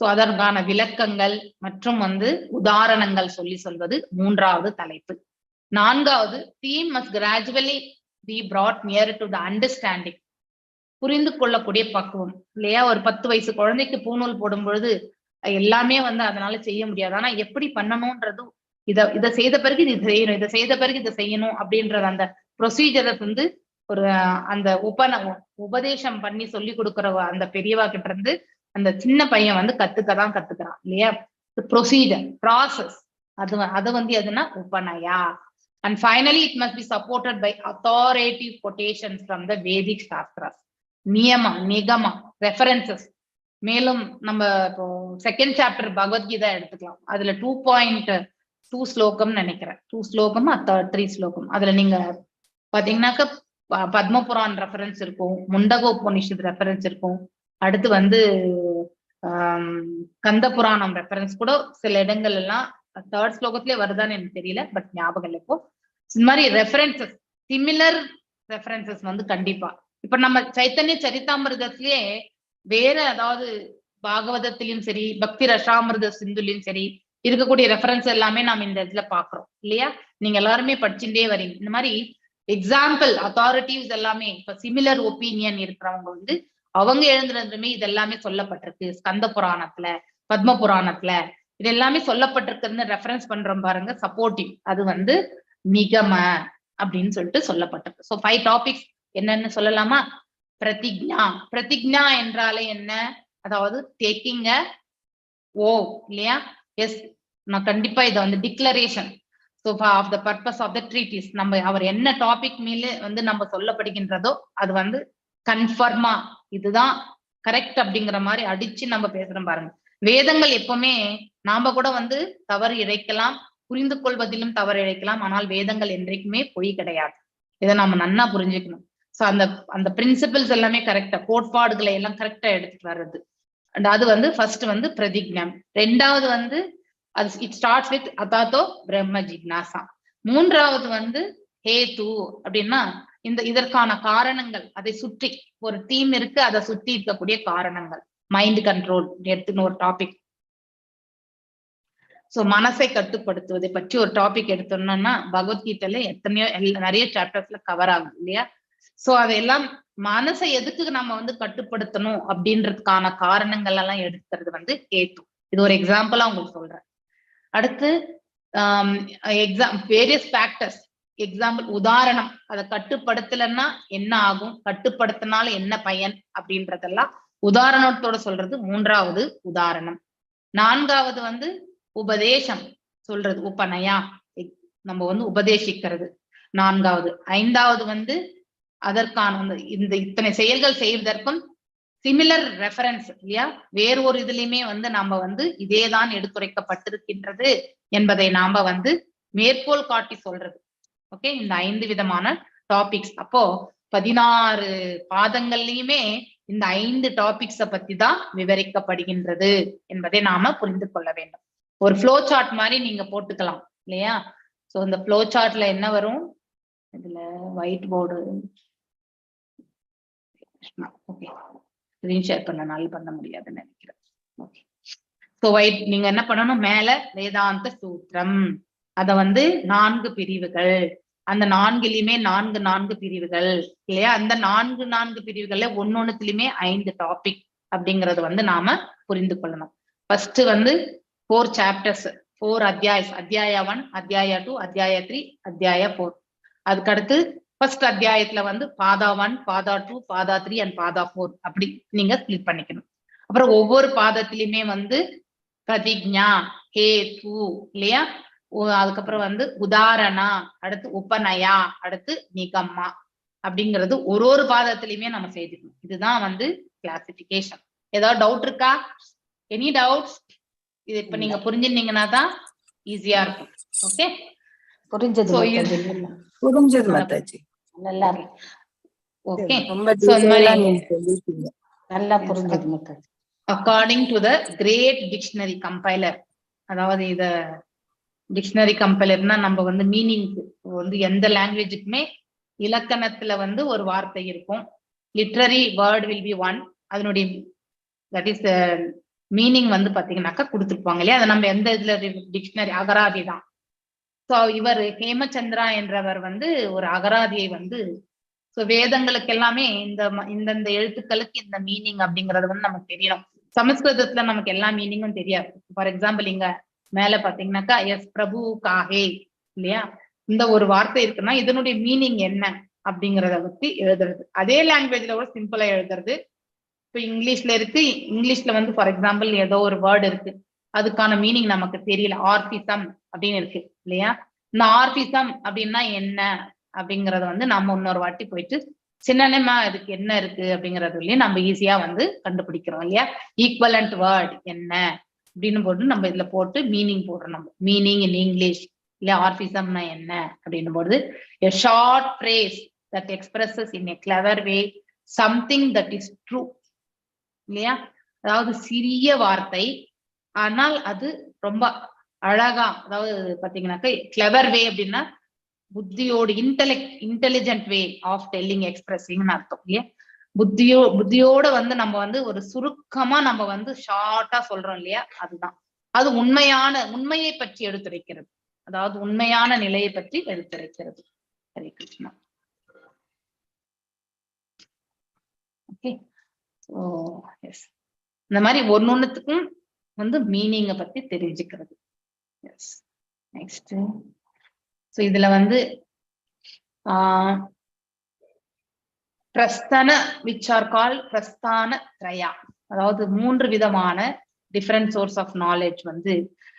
சோ அதற்கான விளக்கங்கள் மற்றும் வந்து உதாரணங்கள் சொல்வது 3வது தலைப்பு. 4வது, theme must gradually be brought nearer to the understanding. புரிந்து கொள்ளக்கூடிய பக்குவம் இல்லையா. ஒரு 10 வயசு குழந்தைக்கு பூநூல் போடும் பொழுது எல்லாமே வந்து அதனால செய்ய முடியாது. ஆனா எப்படி பண்ணணும்ன்றது, இதை செய்த பிறகு இது செய்யணும், இதை செய்த பிறகு இதை செய்யணும் அப்படின்றது அந்த ப்ரொசீஜரை வந்து ஒரு அந்த உபதேசம் பண்ணி சொல்லி கொடுக்குற அந்த பெரியவா கிட்ட இருந்து அந்த சின்ன பையன் வந்து கத்துக்கிறான் இல்லையா. ப்ரொசீஜர், ப்ராசஸ், அது வந்து எதுனா உபநயா. And finally, it must be supported by authoritative quotations from the Vedic Shastras. Niyama, Nigama, references. மேலும் நம்ம இப்போ 2nd chapter பகவத்கீதா எடுத்துக்கலாம். அதுல 2.2 ஸ்லோகம் நினைக்கிறேன். 2 ஸ்லோகம் 3 ஸ்லோகம். அதுல நீங்க பாத்தீங்கன்னாக்க பத்மபுரான் ரெஃபரன்ஸ் இருக்கும், முண்டக உபநிஷத் ரெஃபரன்ஸ் இருக்கும். அடுத்து வந்து கந்த புராணம் ரெஃபரன்ஸ் கூட சில இடங்கள் எல்லாம் 3rd ஸ்லோகத்திலே வருதான்னு எனக்கு தெரியல, பட் ஞாபகம் இல்லை இப்போ. இந்த மாதிரி ரெஃபரன்சஸ், சிமிலர் ரெஃபரன்சஸ் வந்து கண்டிப்பா. இப்ப நம்ம சைத்தன்ய சரிதாமிர்தத்திலேயே வேற, அதாவது பாகவதத்திலயும் சரி பக்தி ரசாமிர்த சிந்துலயும் சரி இருக்கக்கூடிய ரெஃபரன்ஸ் எல்லாமே நாம இந்த இதுல பாக்குறோம் இல்லையா. நீங்க எல்லாருமே படிச்சுட்டே வரீங்க. இந்த மாதிரி எக்ஸாம்பிள் அத்தாரிட்டிவ்ஸ் எல்லாமே இப்ப சிமிலர் ஒப்பீனியன் இருக்கிறவங்க வந்து அவங்க எழுதுறதுமே இது எல்லாமே சொல்லப்பட்டிருக்கு. ஸ்கந்த புராணத்துல, பத்ம புராணத்துல இது எல்லாமே சொல்லப்பட்டிருக்குன்னு ரெஃபரன்ஸ் பண்றோம் பாருங்க, சப்போர்ட்டிவ். அது வந்து நிகம அப்படின்னு சொல்லிட்டு சொல்லப்பட்டிருக்கு. ஸோ 5 டாபிக்ஸ் என்னன்னு சொல்லலாமா? பிரதிஜ்ஞா என்றாலே என்ன? அதாவது டேக்கிங் அ ஓ இல்லையா. எஸ், நான் கண்டிப்பா இதை வந்து declaration. So of the purpose of the treatise, நம்ம அவர் என்ன டாபிக் மேல வந்து நம்ம சொல்லப்படுகின்றதோ அது வந்து கன்ஃபர்மா இதுதான் கரெக்ட் அப்படிங்கிற மாதிரி அடிச்சு நம்ம பேசுறோம் பாருங்க. வேதங்கள் எப்பவுமே நாம கூட வந்து தவறு இழைக்கலாம், புரிந்து கொள்வதிலும் தவறு இழைக்கலாம். ஆனால் வேதங்கள் என்றைக்குமே பொய் கிடையாது. இதை நாம நன்னா புரிஞ்சுக்கணும். சோ அந்த பிரின்சிபிள்ஸ் எல்லாமே கரெக்டா, கோட்பாடுகளை எல்லாம் கரெக்டா எடுத்துட்டு வர்றது. அது வந்து ஃபர்ஸ்ட் வந்து பிரதிஜ்ஞம். 2வது வந்து அது இட் ஸ்டார்ட்ஸ் வித் அதாத்தோ பிரம்ம ஜிக்னாசா. 3வது வந்து ஹேது அப்படின்னா இதற்கான காரணங்கள், அதை சுற்றி ஒரு தீம் இருக்கு, அதை சுற்றி இருக்கக்கூடிய காரணங்கள். மைண்ட் கண்ட்ரோல் எடுத்துன்னு ஒரு டாபிக். சோ மனசை கட்டுப்படுத்துவதை பற்றி ஒரு டாபிக் எடுத்தோம்னா பகவத்கீதையில எத்தனையோ நிறைய சாப்டர்ஸ்ல கவர் ஆகும் இல்லையா. சோ அதெல்லாம் மனசை எதுக்கு நம்ம வந்து கட்டுப்படுத்தணும் அப்படின்றதுக்கான காரணங்கள் எல்லாம் எடுக்கிறது வந்து ஹேது. இது ஒரு எக்ஸாம்பிளா உங்களுக்கு சொல்றேன். அடுத்து வேரியஸ் ஃபேக்டர்ஸ், எக்ஸாம்பிள் உதாரணம். அதை கட்டுப்படுத்தலைன்னா என்ன ஆகும், கட்டுப்படுத்தினால என்ன பயன் அப்படின்றதெல்லாம் உதாரணத்தோட சொல்றது 3வது உதாரணம். 4வது வந்து உபதேசம் சொல்றது, உபநயா, நம்ம வந்து உபதேசிக்கிறது 4வது. 5வது வந்து அதற்கான இத்தனை செயல்கள் செய்வதற்கும் சிமிலர் ரெஃபரன்ஸ் இல்லையா. வேறு ஒரு இதுலயுமே வந்து நாம வந்து இதேதான் எடுத்துரைக்கப்பட்டிருக்கின்றது என்பதை நாம வந்து மேற்கோள் காட்டி சொல்றது. ஓகே, இந்த 5 விதமான டாபிக்ஸ். அப்போ 16 பாதங்கள்லயுமே இந்த 5 டாபிக்ஸ பத்தி தான் விவரிக்கப்படுகின்றது என்பதை நாம புரிந்து கொள்ள வேண்டும். ஒரு ஃப்ளோ சார்ட் மாதிரி நீங்க போட்டுக்கலாம் இல்லையா. சோ இந்த ஃப்ளோ சார்ட்ல என்ன வரும், இதுல white board okay screen share பண்ண முடியாதுன்னு நினைக்கிறேன். ஓகே, சோ ஒயிட் நீங்க என்ன பண்ணணும், மேல வேதாந்த சூத்திரம், அத வந்து 4 பிரிவுகள், அந்த 4லயுமே 4 பிரிவுகள் இல்லையா. அந்த 4 பிரிவுகள்ல ஒன்னொன்னுலயுமே 5 டாபிக் அப்படிங்கறது வந்து நாம புரிந்து கொள்ளணும். ஃபர்ஸ்ட் வந்து 4 சாப்டர்ஸ், 4 அத்தியாயஸ், அத்தியாயா 1, அத்தியாயா 2, அத்தியாயா 3, அத்தியாயா 4. அதுக்கடுத்து ஃபர்ஸ்ட் அத்தியாயத்துல வந்து பாதா 1, பாதா 2, பாதா 3 அண்ட் பாதா 4 அப்படி நீங்க ஸ்பிளிட் பண்ணிக்கணும். அப்புறம் ஒவ்வொரு பாதத்திலயுமே வந்து பிரதிஜ்ஞா, ஹேது இல்லையா, அதுக்கப்புறம் வந்து உதாரணா, அடுத்து உபநயா, அடுத்து நிகம்மா அப்படிங்கிறது ஒரு பாதத்திலயுமே நம்ம செய்துக்கணும். இதுதான் வந்து கிளாசிபிகேஷன். ஏதாவது டவுட் இருக்கா? Any doubts? இது இப்ப நீங்க புரிஞ்சுட்டீங்கன்னா தான் ஈஸியா இருக்கும். ஓகே, புரிஞ்சது புரிஞ்சது மாதாஜி. நல்லா இருக்கு. ஓகே, ரொம்ப டீடைலா நீங்க சொல்லிட்டீங்க. நல்லா புரிஞ்சது மாதாஜி. According to the great dictionary compiler, அதாவது இத டிக்ஷனரி கம்பைலர்னா நம்ம வந்து மீனிங் வந்து எந்த லாங்குவேஜுக்குமே இலக்கணத்துல வந்து ஒரு வார்த்தை இருக்கும். Literary word will be one, அதனுடைய தட் இஸ் மீனிங் வந்து பாத்தீங்கன்னாக்கா கொடுத்துருப்பாங்க இல்லையா. அதை நம்ம எந்த இதுல டிக்ஷனரி அகராதி தான். ஸோ இவர் ஹேமச்சந்திரா என்றவர் வந்து ஒரு அகராதியை வந்து, ஸோ வேதங்களுக்கு எல்லாமே இந்த எழுத்துக்களுக்கு இந்த மீனிங் அப்படிங்கறது வந்து நமக்கு தெரியணும். சமஸ்கிருதத்துல நமக்கு எல்லா மீனிங்கும் தெரியாது. ஃபார் எக்ஸாம்பிள் இங்க மேல பாத்தீங்கன்னாக்கா எஸ் பிரபு காஹே இல்லையா, இந்த ஒரு வார்த்தை இருக்குன்னா இதனுடைய மீனிங் என்ன அப்படிங்கறத பத்தி எழுதுறது. அதே லாங்குவேஜ்ல கூட சிம்பிளா எழுதுறது. இப்போ இங்கிலீஷ்ல இருக்கு, இங்கிலீஷ்ல வந்து ஃபார் எக்ஸாம்பிள் ஏதோ ஒரு வேர்டு இருக்கு, அதுக்கான மீனிங் நமக்கு தெரியல, ஆர்பிசம் அப்படின்னு இருக்கு இல்லையா. இந்த ஆர்பிசம் அப்படின்னா என்ன அப்படிங்கறத வந்து நம்ம இன்னொரு வாட்டி போயிட்டு சின்னமா இதுக்கு என்ன இருக்கு அப்படிங்கறதுலயே நம்ம ஈஸியா வந்து கண்டுபிடிக்கிறோம் இல்லையா. ஈக்குவலண்ட் வேர்ட் என்ன அப்படின்னு போட்டு நம்ம இதுல போட்டு மீனிங் போடுறோம். நம்ம மீனிங் இன் இங்கிலீஷ் இல்லையா, ஆர்பிசம்னா என்ன அப்படின்னு போடுறது. a short phrase that expresses in a clever way something that is true இல்லையா. அதாவது சிறிய வார்த்தை, ஆனால் அது ரொம்ப அழகா, அதாவது பாத்தீங்கன்னாக்க கிளவர் வே அப்படின்னா புத்தியோடு, இன்டெலிஜென்ட் வே ஆஃப் டெல்லிங் எக்ஸ்பிரஸிங்னு அர்த்தம் இல்லையா. புத்தியோட வந்து நம்ம வந்து ஒரு சுருக்கமா நம்ம வந்து ஷார்ட்டா சொல்றோம் இல்லையா, அதுதான். அது உண்மையை பற்றி எடுத்துரைக்கிறது, அதாவது உண்மையான நிலையை பற்றி எடுத்துரைக்கிறது. Hare Krishna. Okay, so yes, இந்த மாதிரி ஒன்னொன்னுத்துக்கும் வந்து மீனிங்கை பத்தி தெரிஞ்சுக்கிறது. எஸ், நெக்ஸ்ட் ஸோ இதுல வந்து பிரஸ்தான விச் ஆர் கால் பிரஸ்தான திரயா, அதாவது 3 விதமான டிஃபரெண்ட் சோர்ஸ் ஆஃப் நாலேஜ் வந்து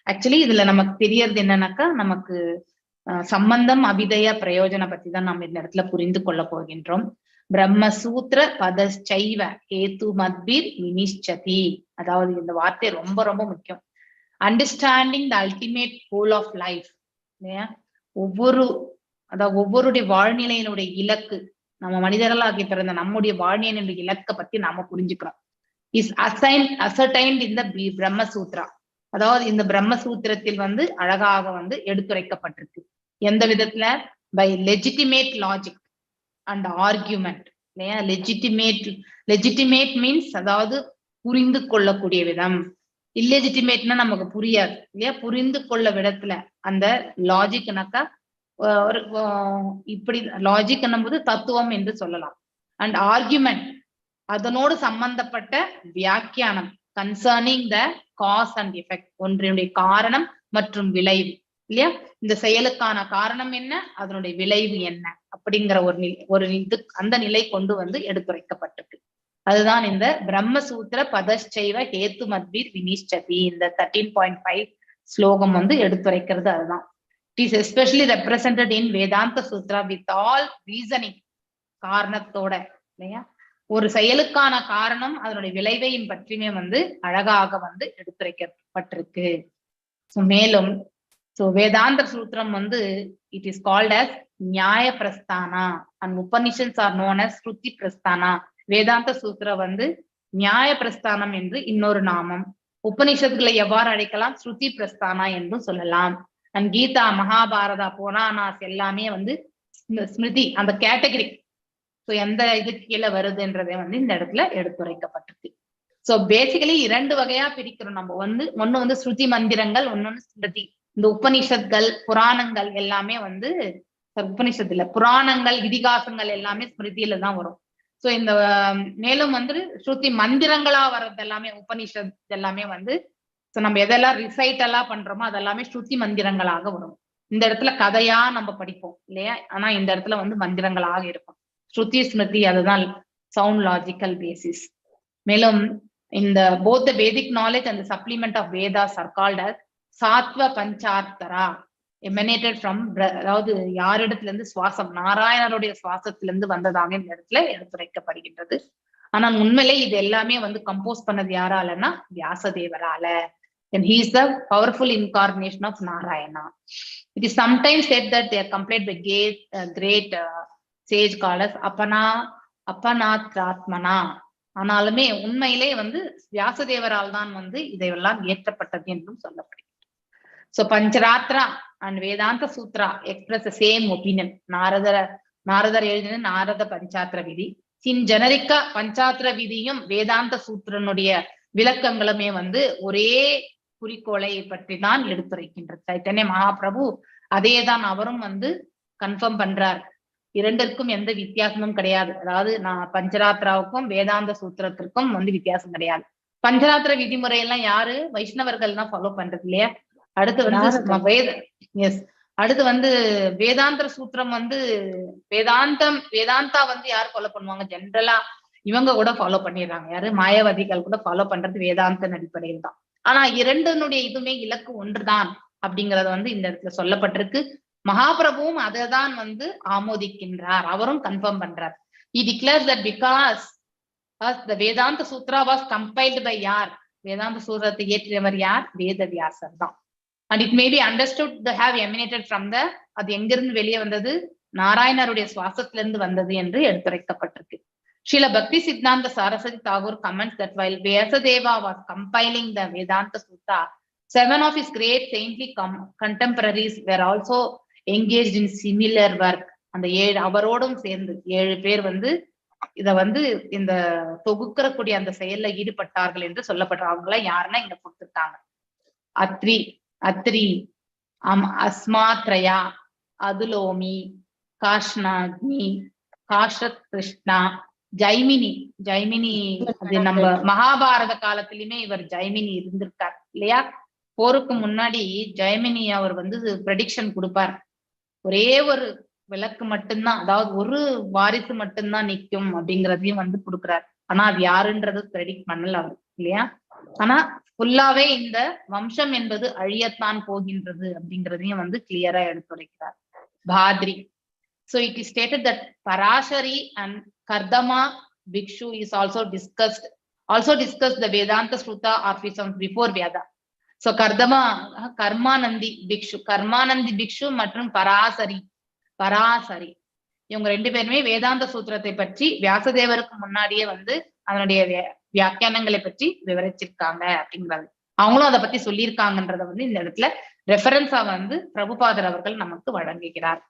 ஆக்சுவலி இதுல நமக்கு தெரியறது என்னன்னாக்கா, நமக்கு சம்பந்தம், அபிதய, பிரயோஜன பத்தி தான் நம்ம இந்த இடத்துல புரிந்து கொள்ள போகின்றோம். பிரம்மசூத்திர பதச்சைவ ஹேது மத்பீர் வினிஷ்சதி, அதாவது இந்த வார்த்தை ரொம்ப ரொம்ப முக்கியம். Understanding the ultimate goal of life இல்லையா. ஒவ்வொருடைய வாழ்நிலையினுடைய இலக்கு, நம்ம மனிதர்களாகி பிறந்த நம்முடைய வாழ்நிலையினுடைய இலக்கை பத்தி நாம புரிஞ்சுக்கிறோம். இஸ் அசர்டைன்ட் இந்த பிரம்மசூத்ரா, அதாவது இந்த பிரம்மசூத்திரத்தில் வந்து அழகாக வந்து எடுத்துரைக்கப்பட்டிருக்கு. எந்த விதத்துல? By legitimate logic and argument இல்லையா. லெஜிட்டிமேட் மீன்ஸ் அதாவது புரிந்து கொள்ளக்கூடிய விதம். இல்லெஜிட்டிமேட்னா நமக்கு புரியாது இல்லையா. புரிந்து கொள்ள விதத்துல அந்த லாஜிக்னாக்கா ஒரு இப்படி லாஜிக் என்னும்போது தத்துவம் என்று சொல்லலாம். அண்ட் ஆர்கியூமெண்ட் அதனோடு சம்பந்தப்பட்ட வியாக்கியானம், concerning the cause and effect, ஒன்றினுடைய காரணம் மற்றும் விளைவு இல்லையா. இந்த செயலுக்கான காரணம் என்ன, அதனுடைய விளைவு என்ன அப்படிங்கிற ஒரு இது அந்த நிலை கொண்டு வந்து எடுத்துரைக்கப்பட்டிருக்கு. அதுதான் இந்த பிரம்மசூத்திர பதச்சைவ ஹேத்து மத்பீர் வினிஷ்சதி, இந்த 13.5 ஸ்லோகம் வந்து எடுத்துரைக்கிறது. அதுதான் இட் இஸ் எஸ்பெஷலி ரெப்ரசன்டட் இன் வேதாந்த சூத்ரா வித் ஆல் ரீசனிங், காரணத்தோட இல்லையா. ஒரு செயலுக்கான காரணம் அதனுடைய விளைவையும் பற்றியுமே வந்து அழகாக வந்து எடுத்துரைக்கப்பட்டிருக்கு. மேலும் வேதாந்த சூத்திரம் வந்து it is called as Nyaya Prasthana and Upanishads are known as Shruti Prasthana. Vedanta Sutram வந்து நியாய பிரஸ்தானம் என்று இன்னொரு நாமம். உபனிஷத்துகளை எவ்வாறு அழைக்கலாம்? ஸ்ருதி பிரஸ்தானா என்றும் சொல்லலாம். அண்ட் கீதா, மகாபாரதா, புராணாஸ் எல்லாமே வந்து ஸ்மிருதி அந்த கேட்டகரி, ஸோ எந்த இதுக்கு கீழே வருதுன்றதை வந்து இந்த இடத்துல எடுத்துரைக்கப்பட்டிருக்கு. ஸோ பேசிக்கலி 2 வகையா பிரிக்கிறோம் நம்ம. ஒண்ணு வந்து ஸ்ருதி மந்திரங்கள், ஒன்னொன்னு ஸ்மிருதி. இந்த உபனிஷத்கள், புராணங்கள் எல்லாமே வந்து உபனிஷத்துல, புராணங்கள், இதிகாசங்கள் எல்லாமே ஸ்மிருதியில தான் வரும். ஸோ இந்த மேலும் வந்து ஸ்ருதி மந்திரங்களா வர்றது எல்லாமே உபனிஷத் எல்லாமே வந்து சோ நம்ம எதெல்லாம் ரிசைட் எல்லாம் பண்றோமோ அதெல்லாமே ஸ்ருதி மந்திரங்களாக வரும். இந்த இடத்துல கதையா நம்ம படிப்போம் இல்லையா, ஆனா இந்த இடத்துல வந்து மந்திரங்களாக இருக்கும். ஸ்ருதி ஸ்மிருதி அதுதான் சவுண்ட் லாஜிக்கல் பேசிஸ். மேலும் இந்த both the Vedic knowledge and the supplement of Vedas are called as சாத்வ பஞ்சார்த்தரா, emanated from, அதாவது யாரிடத்துல இருந்து சுவாசம், நாராயணருடைய சுவாசத்திலிருந்து வந்ததாக இந்த இடத்துல எடுத்துரைக்கப்படுகின்றது. ஆனால் உண்மையிலே இது எல்லாமே வந்து கம்போஸ் பண்ணது யாராலன்னா வியாசதேவரால. And he is the powerful incarnation of Narayana. It is sometimes said that they are complete by great sage called as அபநாத்ராத்மனா. ஆனாலுமே உண்மையிலே வந்து வியாசதேவரால் தான் வந்து இதையெல்லாம் ஏற்றப்பட்டது என்றும் சொல்லப்படுகிறது. So Pancharatra and Vedanta Sutra express the same opinion. நாரதர் எழுதின நாரத பஞ்சாத்திர விதி. இன் ஜெனரிக்கா பஞ்சாத்திர விதியும் வேதாந்த சூத்திரனுடைய விளக்கங்களுமே வந்து ஒரே குறிக்கோளை பற்றி தான் எடுத்துரைக்கின்றது. சைத்தன்ய மகாபிரபு அதேதான் அவரும் வந்து கன்ஃபார்ம் பண்றார். இரண்டிற்கும் எந்த வித்தியாசமும் கிடையாது. அதாவது பஞ்சராத்திராவுக்கும் வேதாந்த சூத்திரத்திற்கும் வந்து வித்தியாசம் கிடையாது. பஞ்சராத்திர விதிமுறை எல்லாம் யாரு வைஷ்ணவர்கள் தான் ஃபாலோ பண்றது இல்லையா. அடுத்து வந்து அடுத்து வந்து வேதாந்த சூத்திரம் வந்து வேதாந்தா வந்து யார் ஃபாலோ பண்ணுவாங்க, ஜென்ரலா இவங்க கூட ஃபாலோ பண்ணிடுறாங்க. யாரு மாயாவதிகள் கூட ஃபாலோ பண்றது வேதாந்த அடிப்படையில் தான். ஆனா இரண்டனுடைய இதுமே இலக்கு ஒன்றுதான் அப்படிங்கறது வந்து இந்த இடத்துல சொல்லப்பட்டிருக்கு. மகாபிரபுவும் அதைதான் வந்து ஆமோதிக்கின்றார், அவரும் கன்ஃபார்ம் பண்றார். He declares that because the Vedanta Sutra was compiled by யார், வேதாந்த சூத்திரத்தை இயற்றியவர் யார், வேதவியாசர் தான். And it may be understood to have emanated from the, அது எங்கிருந்து வெளியே வந்தது, நாராயணருடைய சுவாசத்திலிருந்து வந்தது என்று எடுத்துரைக்கப்பட்டிருக்கு. Srila Bhakti Siddhanta Saraswati Tagore comments that while Vyasadeva was compiling the Vedanta Sutta, 7 of his great saintly contemporaries were also engaged in similar work. அந்த அவரோடும் சேர்ந்து 7 பேர் வந்து இத வந்து இந்த தொகுக்கக்கூடிய அந்த செயல்ல ஈடுபட்டார்கள் என்று சொல்லப்படுறாங்க. அவங்கள யாருன்னா இங்க கொடுத்திருக்காங்க. அத்ரி அஸ்மாத்ரயா, அதுலோமி, காஷ்ணாக்னி, காஷத் கிருஷ்ணா, ஜைமினி. அது நம்ம மகாபாரத காலத்திலுமே இவர் ஜைமினி இருந்திருக்கார் இல்லையா. போருக்கு முன்னாடி ஜெயமினி அவர் வந்து ப்ரெடிக்ஷன் கொடுப்பார். ஒரே ஒரு விளக்கு மட்டும்தான், அதாவது ஒரு வாரிசு மட்டும்தான் நிக்கும் அப்படிங்கிறதையும் வந்து கொடுக்குறார். ஆனா அது யாருன்றது ப்ரெடிக்ட் பண்ணல அவர் இல்லையா. ஆனா ஃபுல்லாவே இந்த வம்சம் என்பது அழியத்தான் போகின்றது அப்படிங்கிறதையும் வந்து கிளியரா எடுத்துரைக்கிறார். பாத்ரி. So it is stated that Parashari and Kardama Bhikshu is also discussed the Vedanta Sutta or before Veda. So கர்மானந்தி பிக்ஷு மற்றும் பராசரி இவங்க 2 பேருமே வேதாந்த சூத்திரத்தை பற்றி வியாசதேவருக்கு முன்னாடியே வந்து அதனுடைய வியாக்கியானங்களை பற்றி விவரிச்சிருக்காங்க அப்படிங்கிறது. அவங்களும் அதை பத்தி சொல்லியிருக்காங்கன்றத வந்து இந்த இடத்துல ரெஃபரன்ஸா வந்து பிரபுபாதர் அவர்கள் நமக்கு வழங்குகிறார்.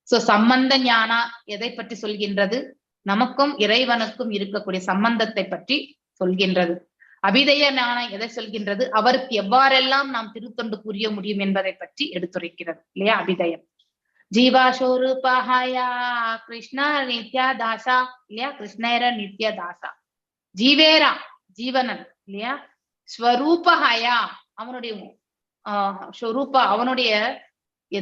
சோ சம்பந்த ஞானா எதை பற்றி சொல்கின்றது, நமக்கும் இறைவனுக்கும் இருக்கக்கூடிய சம்பந்தத்தை பற்றி சொல்கின்றது. அபிதய ஞானம் எதை சொல்கின்றது, அவருக்கு எவ்வாறெல்லாம் நாம் திருத்தொண்டு புரிய முடியும் என்பதை பற்றி எடுத்துரைக்கிறது இல்லையா. அபிதயம் ஜீவாசோரூபாயா கிருஷ்ண நித்யா தாசா இல்லையா, கிருஷ்ணேர நித்ய தாசா, ஜீவேரா ஜீவனன் இல்லையா, ஸ்வரூபஹயா அவனுடைய ஸ்வரூபா அவனுடைய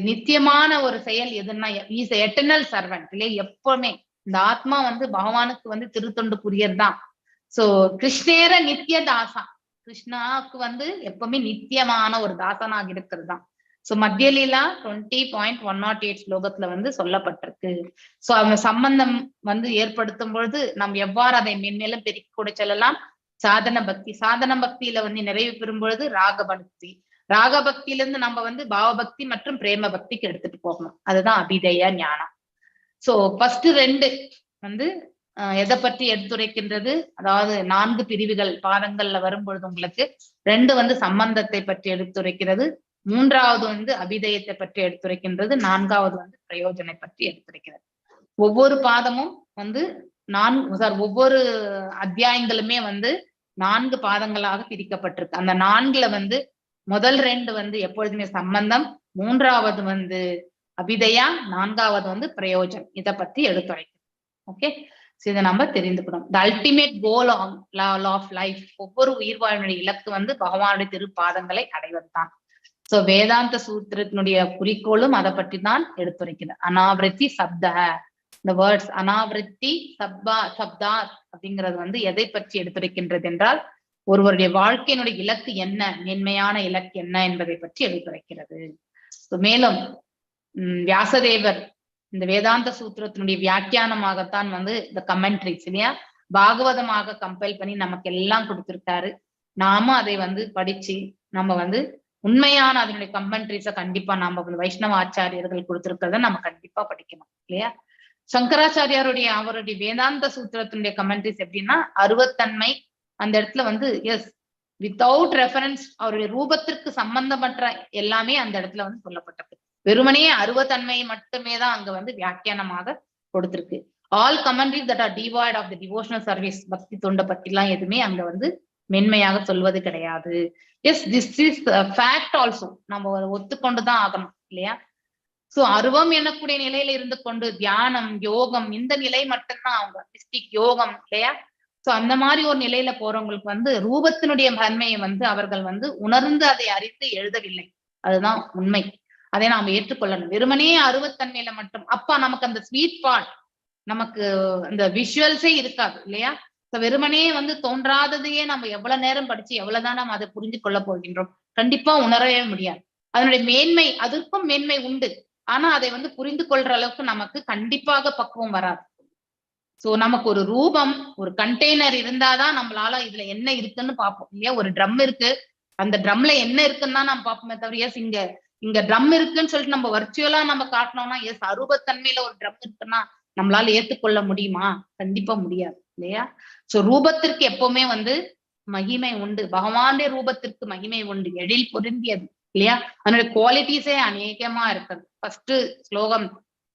நித்தியமான ஒரு செயல் எதுன்னா இஸ் எட்டர்னல் சர்வன்ட் இல்லையா. எப்பவுமே இந்த ஆத்மா வந்து பகவானுக்கு வந்து திருத்தொண்டு புரியர்தான். சோ கிருஷ்ணேர நித்திய தாசா, கிருஷ்ணாவுக்கு வந்து எப்பவுமே நித்தியமான ஒரு தாசனாக இருக்கிறது தான். சோ மத்தியலீலா 20.108 ஸ்லோகத்துல வந்து சொல்லப்பட்டிருக்கு. சோ அவங்க சம்பந்தம் வந்து ஏற்படுத்தும் பொழுது நம்ம எவ்வாறு அதை மென்மேலும் பெருக்கி கூட செல்லலாம். சாதன பக்தியில வந்து நிறைவு பெறும் பொழுது ராக பக்தியில இருந்து நம்ம வந்து பாவபக்தி மற்றும் பிரேம பக்திக்கு எடுத்துட்டு போகணும். அதுதான் அபிதய ஞானம். சோ ஃபர்ஸ்ட் 2 வந்து எதை பற்றி எடுத்துரைக்கின்றது, அதாவது 4 பிரிவுகள் பாதங்கள்ல வரும்பொழுது உங்களுக்கு 2 வந்து சம்பந்தத்தை பற்றி எடுத்துரைக்கிறது, 3வது வந்து அபிதயத்தை பற்றி எடுத்துரைக்கின்றது, 4வது வந்து பிரயோஜனை பற்றி எடுத்துரைக்கிறது. ஒவ்வொரு பாதமும் வந்து ஒவ்வொரு அத்தியாயங்களுமே வந்து 4 பாதங்களாக பிரிக்கப்பட்டிருக்கு. அந்த 4ல வந்து முதல் 2 வந்து எப்பொழுதுமே சம்பந்தம், 3வது வந்து அபிதயா, 4வது வந்து பிரயோஜனம். இதை பத்தி எடுத்துரைக்கும். ஓகே. இதை நம்ம தெரிந்துக்கணும். The ultimate goal of life, ஒவ்வொரு உயிர்வாழ்வுடைய இலக்கு வந்து பகவானுடைய திருப்பாதங்களை அடைவதுதான். சோ வேதாந்த சூத்திரத்தினுடைய குறிக்கோளும் அதை பற்றி தான் எடுத்துரைக்கிறது. அனாவிருத்தி சப்த, இந்த வேர்ட்ஸ் அனாவிருத்தி சப்தா அப்படிங்கிறது வந்து எதை பற்றி எடுத்துரைக்கின்றது என்றால், ஒருவருடைய வாழ்க்கையினுடைய இலக்கு என்ன, மேன்மையான இலக்கு என்ன என்பதை பற்றி எடுத்துரைக்கிறது. மேலும் வியாசதேவர் இந்த வேதாந்த சூத்திரத்தினுடைய வியாக்கியானமாகத்தான் வந்து இந்த கமெண்ட்ரிஸ் இல்லையா பாகவதமாக கம்பைல் பண்ணி நமக்கு எல்லாம் கொடுத்திருக்காரு. நாம அதை வந்து படிச்சு நம்ம வந்து உண்மையான அதனுடைய கமெண்ட்ரிஸ கண்டிப்பா நாம வைஷ்ணவ ஆச்சாரியர்கள் கொடுத்திருக்கிறத நம்ம கண்டிப்பா படிக்கணும் இல்லையா. சங்கராச்சாரியாருடைய அவருடைய வேதாந்த சூத்திரத்தினுடைய கமெண்ட்ரிஸ் எப்படின்னா, அருவத்தன்மை அந்த இடத்துல வந்து எஸ் வித்தவுட் ரெஃபரன்ஸ் அவருடைய ரூபத்திற்கு சம்பந்தமற்ற எல்லாமே அந்த இடத்துல வந்து சொல்லப்பட்டது. வெறுமனே அருவத்தன்மை மட்டுமே தான் அங்க வந்து வியாக்கியானமாக கொடுத்திருக்கு. All commentaries that are devoid of the devotional service, bhakti தொண்டை பத்தி எல்லாம் எதுவுமே அங்க வந்து மென்மையாக சொல்வது கிடையாது. Yes this is fact also, நம்ம ஒத்துக்கொண்டுதான் ஆகணும் இல்லையா. சோ அருவம் எனக்கூடிய நிலையில இருந்து கொண்டு தியானம் யோகம் இந்த நிலை மட்டும்தான் அவங்க மிஸ்டிக் யோகம் இல்லையா. சோ அந்த மாதிரி ஒரு நிலையில போறவங்களுக்கு வந்து ரூபத்தினுடைய தன்மையை வந்து அவர்கள் வந்து உணர்ந்து அதை அறிந்து எழுதவில்லை. அதுதான் உண்மை. அதை நாம் ஏற்றுக்கொள்ளணும். வெறுமனே அருவத்தன்மையில மட்டும் அப்பா நமக்கு அந்த ஸ்வீட் பார்ட், நமக்கு அந்த விஷுவல்ஸே இருக்காது இல்லையா. வெறுமனே வந்து தோன்றாததையே நம்ம எவ்வளவு நேரம் படிச்சு எவ்வளவுதான் நம்ம அதை புரிஞ்சு கொள்ள போகின்றோம், கண்டிப்பா உணரவே முடியாது. அதனுடைய மேன்மை, அதற்கும் மேன்மை உண்டு. ஆனா அதை வந்து புரிந்து கொள்ற அளவுக்கு நமக்கு கண்டிப்பாக பக்குவம் வராது. சோ நமக்கு ஒரு ரூபம், ஒரு கண்டெய்னர் இருந்தாதான் நம்மளால இதுல என்ன இருக்குன்னு பார்ப்போம் இல்லையா. ஒரு ட்ரம் இருக்கு, அந்த ட்ரம்ல என்ன இருக்குன்னு தான் நம்ம பார்ப்போமே தவிர, எஸ் இங்க ட்ரம் இருக்குன்னு சொல்லிட்டு நம்ம வர்ச்சுவலா நம்ம காட்டினோம்னா, எஸ் அருபத்தன்மையில ஒரு ட்ரம் இருக்குன்னா நம்மளால ஏத்துக்கொள்ள முடியுமா? கண்டிப்பா முடியாது இல்லையா. சோ ரூபத்திற்கு எப்பவுமே வந்து மகிமை உண்டு, பகவானுடைய ரூபத்திற்கு மகிமை உண்டு, எழில் பொருந்தியது இல்லையா. அதனுடைய குவாலிட்டிஸே அநேகமா இருக்குது. ஃபர்ஸ்ட் ஸ்லோகம்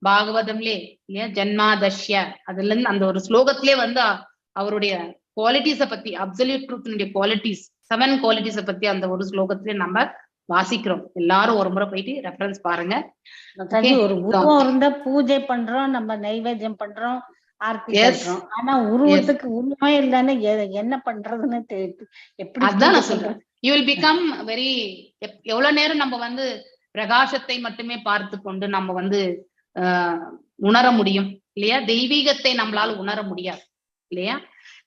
பாகவதம்லே இல்லையா, ஜன்மாதஷ்ய, அதுல இருந்து அந்த ஒரு ஸ்லோகத்திலே வந்து அவருடைய குவாலிட்டிஸை பத்தி, அப்சல்யூட் ட்ரூத்னுடைய குவாலிட்டிஸ் 7 குவாலிட்டிஸை பத்தி அந்த ஒரு ஸ்லோகத்திலே நம்ம வாசிக்கிறோம். எல்லாரும் ஒரு முறை போயிட்டு ரெஃபரன்ஸ் பாருங்க. ஒரு உருவம் இருந்தா பூஜை பண்றோம், நம்ம நைவேத்தியம் பண்றோம், ஆர்த்தி பண்றோம். ஆனா உருவத்துக்கு உண்மை இல்லைன்னு என்ன பண்றதுன்னு எப்படி அதான் நான் சொல்றேன். யூ வில் பிகம் வெரி, எவ்வளவு நேரம் நம்ம வந்து பிரகாசத்தை மட்டுமே பார்த்து கொண்டு நம்ம வந்து உணர முடியும் இல்லையா. தெய்வீகத்தை நம்மளால உணர முடியாது இல்லையா.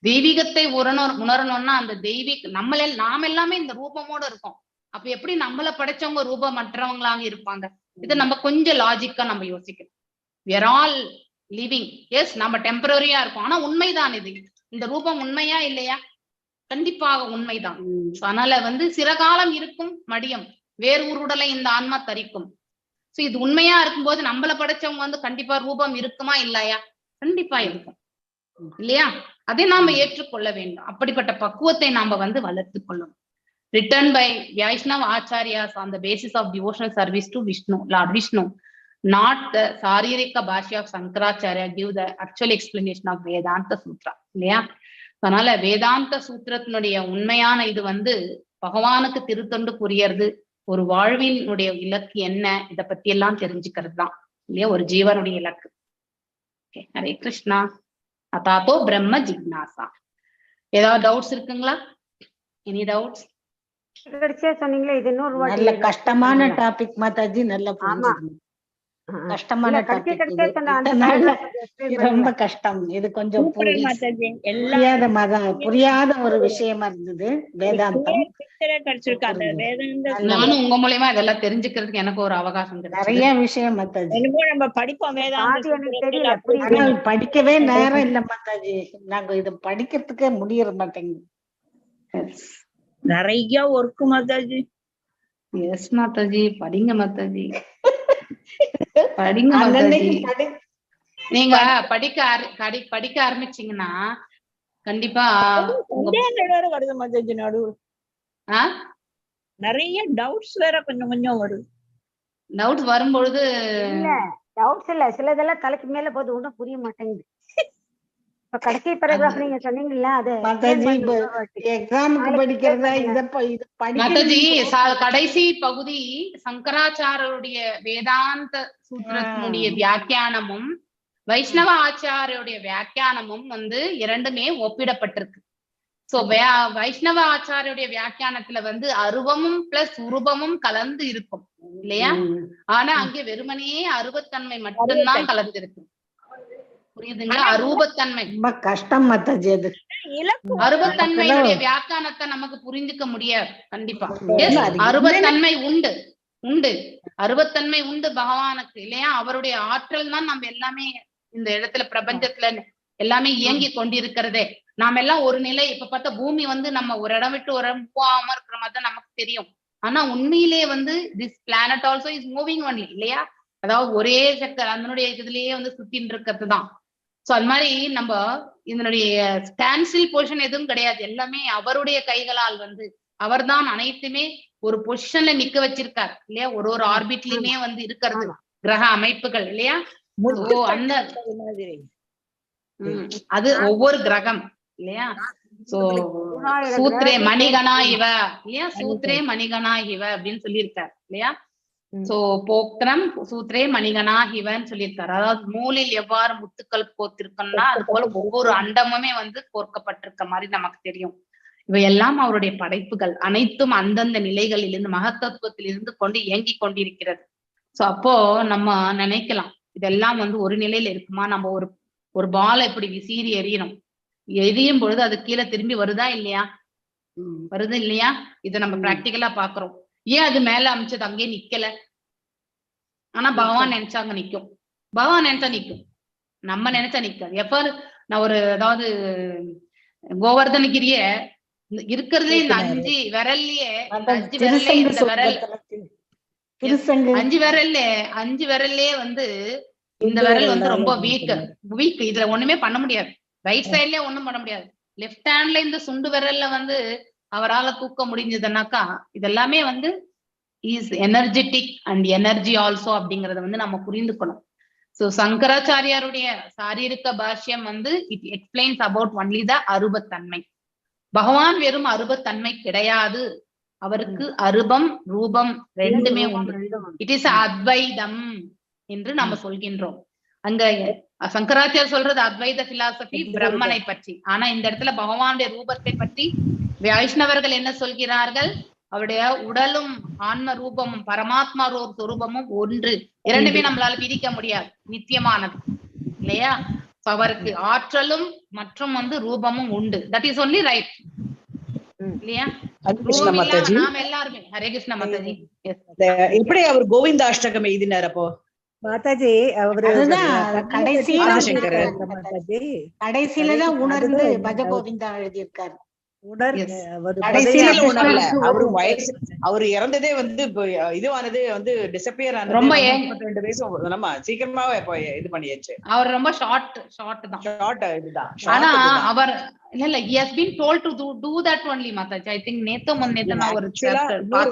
தெய்வீகத்தை உணரணும்னா அந்த நாம எல்லாமே இந்த ரூபமோட இருக்கோம். அப்ப எப்படி நம்மள படைச்சவங்க ரூபம் மற்றவங்களாக இருப்பாங்க? இதை நம்ம கொஞ்சம் லாஜிக்கா நம்ம யோசிக்கணும். we are all living, yes நம்ம டெம்பரரியா இருக்கும், ஆனா உண்மைதான் இது. இந்த ரூபம் உண்மையா இல்லையா? கண்டிப்பாக உண்மைதான். அதனால வந்து சிறகாலம் இருக்கும் மடியம், வேறு ஒரு உடலை இந்த ஆன்மா தரிக்கும். சோ இது உண்மையா இருக்கும்போது நம்மள படைச்சவங்க வந்து கண்டிப்பா ரூபம் இருக்குமா இல்லையா? கண்டிப்பா இருக்கும் இல்லையா. அதை நாம ஏற்றுக்கொள்ள வேண்டும். அப்படிப்பட்ட பக்குவத்தை நாம வந்து வளர்த்து கொள்ளணும். Written by Vaishnava Acharyas on the basis of devotional service to Vishnu, Lord Vishnu, not the Saririka Bhashya of Shankaracharya give the actual explanation of Vedanta Sutra இல்லையா. அதனால வேதாந்த சூத்திரத்தினுடைய உண்மையான இது வந்து பகவானுக்கு திருத்தொண்டு புரியறது, ஒரு வாழ்வினுடைய இலக்கு என்ன, இதை பத்தி எல்லாம் தெரிஞ்சுக்கிறது தான் இல்லையா ஒரு ஜீவனுடைய இலக்கு. ஹரே கிருஷ்ணா. அதாத்தோ பிரம்ம ஜிக்னாசா. ஏதாவது டவுட்ஸ் இருக்குங்களா? Any doubts? சொன்னீங்களே, இது இன்னொரு நல்ல கஷ்டமான டாபிக் மாதாஜி, நல்ல கஷ்டமான டாபிக், ரொம்ப கஷ்டம். இது கொஞ்சம் புரியாத ஒரு விஷயமா இருந்தது வேதாந்தம். நானும் உங்க மூலமா இதெல்லாம் தெரிஞ்சுக்கிறதுக்கு எனக்கு ஒரு அவகாசம் நிறைய விஷயம் மாதாஜி. நம்ம படிப்போம் வேதாந்தம், படிக்கவே நேரம் இல்ல மாதாஜி. நாங்க இதை படிக்கிறதுக்கே முடிய மாட்டேங்குது. நிறைய ஒர்க் மாதாஜி. எஸ் மாதாஜி, படிங்க மாதாஜி, படிங்க மாதாஜி. நீங்க படிக்க ஆரம்பிச்சீங்கன்னா கண்டிப்பா வருது மாதாஜி. நடுவு நிறைய டவுட்ஸ் வேற கொஞ்சம் கொஞ்சம் வரும். டவுட்ஸ் வரும்பொழுது டவுட்ஸ் இல்ல, சிலதெல்லாம் தலைக்கு மேல போது ஒன்றும் புரிய மாட்டேங்குது. கடைசி பேராகிராஃப் நீங்க சொன்னீங்கல்ல, அது எக்ஸாமுக்கு படிக்கிறதா மாதாஜி. கடைசி பகுதி சங்கராச்சாரியருடைய வேதாந்த சூத்திரத்தினுடைய வியாக்கியானமும் வைஷ்ணவ ஆச்சாரியுடைய வியாக்கியானமும் வந்து இரண்டுமே ஒப்பிடப்பட்டிருக்கு. சோ வைஷ்ணவ ஆச்சாரியுடைய வியாக்கியானத்துல வந்து அருவமும் பிளஸ் உருவமும் கலந்து இருக்கும் இல்லையா? ஆனா அங்கே வெறுமனே அருவத்தன்மை மட்டும்தான் கலந்து இருக்கு. புரியுதுங்களா? அரூபத்தன்மை ரொம்ப கஷ்டம் மாதாஜி. அது அருவத்தன்மையுடைய வியாக்கியானத்தை நமக்கு புரிஞ்சுக்க முடியாது. கண்டிப்பா அருவத்தன்மை உண்டு உண்டு அருவத்தன்மை உண்டு பகவானுக்கு இல்லையா? அவருடைய ஆற்றல் தான் நம்ம எல்லாமே இந்த இடத்துல பிரபஞ்சத்துல எல்லாமே இயங்கி கொண்டிருக்கிறதே. நாம எல்லாம் ஒரு நிலை இப்ப பார்த்தா பூமி வந்து நம்ம ஒரு இடம் விட்டு ஒரு இடம் போகாம இருக்கிற மாதிரி தான் நமக்கு தெரியும். ஆனா உண்மையிலேயே வந்து this planet also is moving only இல்லையா? அதாவது ஒரே சக்கர அதனுடைய இதுலயே வந்து சுத்தின்னு இருக்கிறது தான். சோ அது மாதிரி நம்ம இதனுடைய ஸ்டான்ஸ்டில் பொசிஷன் எதுவும் கிடையாது. எல்லாமே அவருடைய கைகளால் வந்து அவர் தான் அனைத்துமே ஒரு பொசிஷன்ல நிக்க வச்சிருக்காரு இல்லையா? ஒரு ஒரு ஆர்பிட்லயுமே வந்து இருக்கிறது கிரக அமைப்புகள் இல்லையா? அந்த அது ஒவ்வொரு கிரகம் இல்லையா? சோ சூத்ரே மணிகணா இவ இல்லையா? சூத்ரே மணிகணா இவ அப்படின்னு சொல்லியிருக்காரு இல்லையா? சோ போக்திரம் சூத்ரே மணிகணா இவன்னு சொல்லியிருக்காரு. அதாவது நூலில் எவ்வாறு முத்துக்கள் கோத்திருக்கோம்னா அது போல ஒவ்வொரு அண்டமுமே வந்து கோர்க்கப்பட்டிருக்க மாதிரி நமக்கு தெரியும். இவையெல்லாம் அவருடைய படைப்புகள் அனைத்தும் அந்தந்த நிலைகளிலிருந்து மகத்தத்துவத்திலிருந்து கொண்டு இயங்கி கொண்டிருக்கிறது. சோ அப்போ நம்ம நினைக்கலாம் இதெல்லாம் வந்து ஒரு நிலையில இருக்குமா? நம்ம ஒரு பாலை இப்படி விசீறி எறியணும், எரியும் பொழுது அது கீழே திரும்பி வருதா இல்லையா? வருது இல்லையா? இதை நம்ம பிராக்டிக்கலா பாக்குறோம். ஏன் அது மேல அமைச்சது அங்கேயே நிக்கல? ஆனா பகவான் நினைச்சா அங்க நிக்கும். பகவான் நினைச்சா நிக்கும், நம்ம நினைச்சா நிக்காது. எப்ப நான் ஒரு அதாவது கோவர்தனகிரிய இருக்கிறதுலே இந்த 5 விரல்லயே 5 விரல்ல இந்த விரல் 5 விரல்லே வந்து இந்த விரல் வந்து ரொம்ப வீக். இதுல ஒண்ணுமே பண்ண முடியாது. ரைட் சைட்லயே ஒண்ணும் பண்ண முடியாது. லெஃப்ட் ஹேண்ட்ல இந்த சுண்டு விரல்ல வந்து அவரால தூக்க முடிஞ்சதுன்னாக்கா இதெல்லாமே வந்து is energetic and energy also அப்படிங்கறத வந்து நம்ம புரிந்துக்கணும். சோ சங்கராச்சாரியாருடைய சாரீரிக பாஷ்யம் வந்து it explains about only the அருபத்தன்மை. பகவான் வெறும் அருபத்தன்மை கிடையாது, அவருக்கு அருபம் ரூபம் ரெண்டுமே உண்டு. இட் இஸ் அத்வைதம் என்று நம்ம சொல்கின்றோம். அங்க சங்கராச்சாரியர் சொல்றது அத்வைத பிலாசபி பிரம்மனை பற்றி. ஆனா இந்த இடத்துல பகவானுடைய ரூபத்தை பற்றி வைஷ்ணவர்கள் என்ன சொல்கிறார்கள்? அவருடைய உடலும் ஆன்ம ரூபமும் பரமாத்மா சொரூபமும் ஒன்று, இரண்டுமே நம்மளால பிரிக்க முடியாது, நித்தியமானது இல்லையா? அவருக்கு ஆற்றலும் மற்றும் வந்து ரூபமும் உண்டு. தட் இஸ் ஒன்லி ரைட் இல்லையா? நாம எல்லாருமே ஹரே கிருஷ்ண மாதாஜி. எப்படி அவர் கோவிந்தாஷ்டகம் எழுதினார் அப்போ மாதாஜி? அவரு கடைசியிலதான் உணர்ந்து பஜ கோவிந்தா எழுதியிருக்காரு. அவரு இறந்ததே வந்து இதுவானது வந்து டிசப்பியர் ஆனது ரொம்ப 32 வயசு நம்ம சீக்கிரமாவே இது பண்ணியாச்சு. அவர் ரொம்ப ஷார்ட் இதுதான். ஆனா அவர் இல்ல he has been told to do that only Mataji. I think நேத்து நான் ஒரு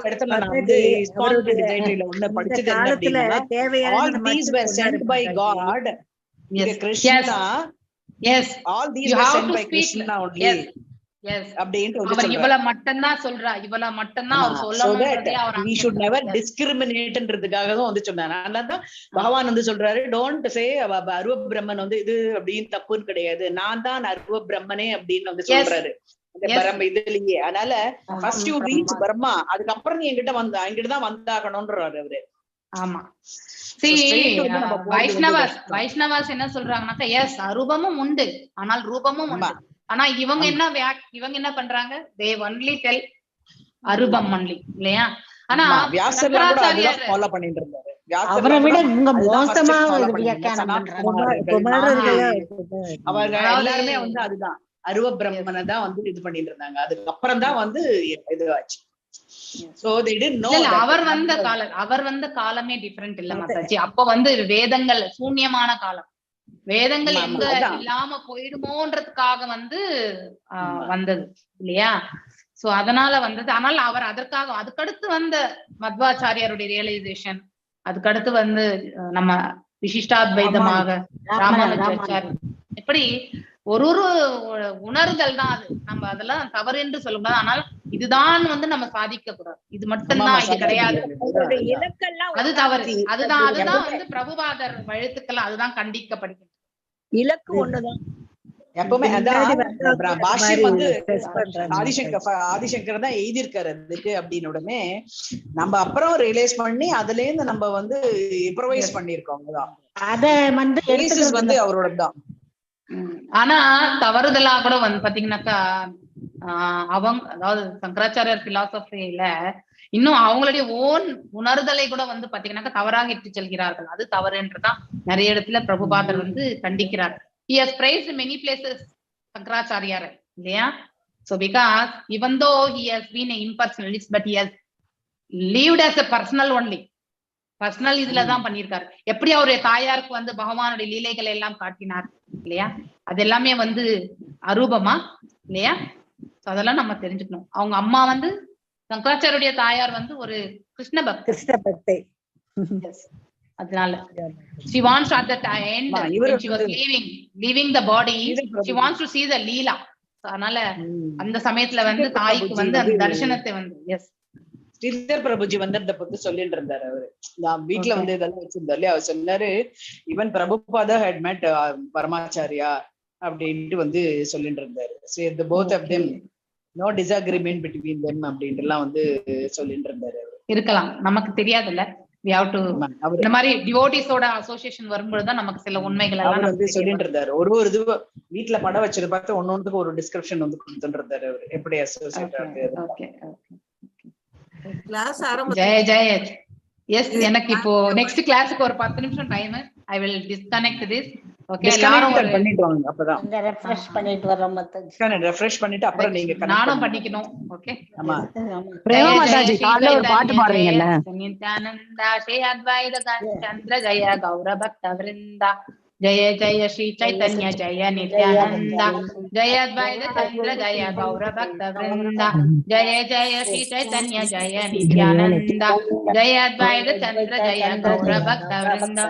இடத்துல நான் வந்து ISKCON டிசைன்ல ஒண்ணு படிச்சது என்ன அப்படின்னா all these were sent by God. Krishna. Yes, all these were sent by Krishna only. Yes, அவர் இவள மட்டும்தான் சொல்றா, இவள மட்டும்தான் அவர் சொல்லணும். We should never discriminate ன்றதுக்காக தான் வந்து சொன்னாரு. அதனால பகவான் வந்து சொல்றாரு டோன்ட் சே அருவ பிரம்மன் வந்து இது அப்படின்னு தப்புன்னு கிடையாது, நான் தான் அருவ பிரம்மனே அப்படின்னு வந்து சொல்றாரு இதுலயே. அதனால ஃபர்ஸ்ட் யூ ரீச் பிரம்மா, அதுக்கப்புறம் நீ என்கிட்ட தான் வந்தாகணும்ன்றாரு அவரு. ஆமா, வைஷ்ணவாஸ் என்ன சொல்றாங்கன்னாக்கா எஸ் அரூபமும் உண்டு ஆனால் ரூபமும் உண்டு. ஆனா இவங்க என்ன பண்றாங்க? they only tell அரூபம் only இல்லையா? ஆனா வியாசர் ஃபாலோ பண்ணிட்டு இருந்தாரு. அவரை விட இவங்க மோசமா வியாக்கியானம் பண்றாங்க. அவங்க எல்லாருமே வந்து அதுதான் அருவ பிரம்மனை தான் வந்து இது பண்ணிட்டு இருந்தாங்க. அதுக்கப்புறம் தான் வந்து இதுவாச்சு. So they didn't know. அவர் வந்த காலமே டிஃபரெண்ட் இல்ல மாதாஜி. அப்ப வந்து வேதங்கள் சூன்யமான காலம், வேதங்கள் எங்க இல்லாம போயிடுமோன்றதுக்காக வந்து வந்தது இல்லையா? சோ அதனால வந்தது. ஆனால் அவர் அதற்காக அதுக்கடுத்து வந்த மத்வாச்சாரியாருடைய ரியலைசேஷன், அதுக்கடுத்து வந்து நம்ம விசிஷ்டாத்வைதமாக ராமானுஜாச்சாரி, இப்படி ஒரு உணர்தல் தான் அது. நம்ம அதெல்லாம் தவறு என்று சொல்ல கூடாது, ஆனால் இதுதான் வந்து நம்ம சாதிக்க கூடாது, இது மட்டும்தான், இது கிடையாது, அது தவறு. அதுதான் வந்து பிரபுபாதர் எழுத்துக்கள் அதுதான் கண்டிக்கப்படுகிறது. இலக்கு ஒண்ணுதான். எப்பவுமே அதான் பாஷ்யம் வந்து பண்றாங்க ஆதிசங்கர் தான் எழுதியிருக்காரு அதுக்கு அப்படின்னு உடனே நம்ம அப்புறம் ரியலைஸ் பண்ணி அதுல இருந்து நம்ம வந்து இம்ப்ரவைஸ் பண்ணிருக்கோம். அத வந்து அவரோட தான். ஆனா தவறுதலா கூட வந்து பாத்தீங்கன்னாக்கா அவங்க அதாவது சங்கராச்சாரியர் பிலாசபில இன்னும் அவங்களுடைய ஓன் உணர்தலை கூட வந்து பாத்தீங்கன்னாக்கா தவறாக இட்டு செல்கிறார்கள். அது தவறுன்றதான் நிறைய இடத்துல பிரபுபாதர் வந்து கண்டிக்கிறார். He has praised many places Shankaracharya, இல்லையா? So because even though he has been an impersonalist, but he has lived as a personal only. Personal இதுலதான் பண்ணிருக்காரு. எப்படி அவருடைய தாயாருக்கு வந்து பகவானுடைய லீலைகளை எல்லாம் காட்டினார் இல்லையா? அது எல்லாமே வந்து அரூபமா இல்லையா? அதெல்லாம் நம்ம தெரிஞ்சுக்கணும். அவங்க அம்மா வந்து சங்கராச்சாரியுடைய தாயார் வந்து ஒரு கிருஷ்ண பக்தை. அதனால she wants at the end when she was leaving the body, she wants to see the leela. அதனால அந்த சமயத்துல வந்து தாய்க்கு வந்து அந்த தரிசனத்தை வந்து எஸ் ஸ்ரீதர் பிரபுஜி வந்து அந்த பத்தி சொல்லிட்டு இருந்தாரு. அவரு நான் வீட்டுல வந்து இதெல்லாம் வச்சிருந்தாரு. அவர் சொன்னாரு even Prabhupada had met Paramacharya அப்படின்ட்டு வந்து சொல்லிட்டு இருந்தாரு. So the both of them no disagreement between them அப்படின்ட்டு எல்லாம் வந்து சொல்லிட்டு இருந்தாரு. இருக்கலாம், நமக்கு தெரியாதுல்ல. We have to இந்த மாதிரி டிவோட்டிஸோட அசோசியேஷன் வரும்போதுதான் நமக்கு சில உண்மைகள் எல்லாம் வந்து சொல்லிட்டு இருந்தாரு. ஒரு இது வீட்டுல படம் வச்சது பார்த்து ஒன்னொன்னுக்கு ஒரு டிஸ்கிரிப்ஷன் வந்து கொடுத்துட்டு இருந்தாரு. அவர் எப்படி அசோசியேட் ஆகுது. கிளாஸ் ஆரம்ப ஜெய ஜெய எஸ். எனக்கு இப்போ நெக்ஸ்ட் கிளாஸுக்கு ஒரு 10 நிமிஷம் time. I will disconnect this. Okay, எல்லாரும் பண்ணிடுவாங்க. அப்பதான் அங்க ரெஃப்ரெஷ் பண்ணிட்டு வரோம். மத்த ரெஃப்ரெஷ் பண்ணிட்டு அப்புறம் நீங்க நானும் பண்ணிக்கணும். ஓகே, ஆமா. பிரேமா மாதாஜி காலைல ஒரு பாட்டு பாடுறீங்கல்ல, நித்யானந்தா ஸ்ரீ அத்வைத சந்திர ஜெய கௌர பக்த விருந்தா ஜெய ஜெய ஸ்ரீ சைத்தன்ய ஜெய நித்யானந்தா ஜெய அத்வைத சந்திர ஜெய கௌர பக்த விருந்தா ஜெய ஜெய ஸ்ரீ சைத்தன்ய ஜெய நித்யானந்தா ஜெய அத்வைத சந்திர ஜெய கௌர பக்த விருந்தா.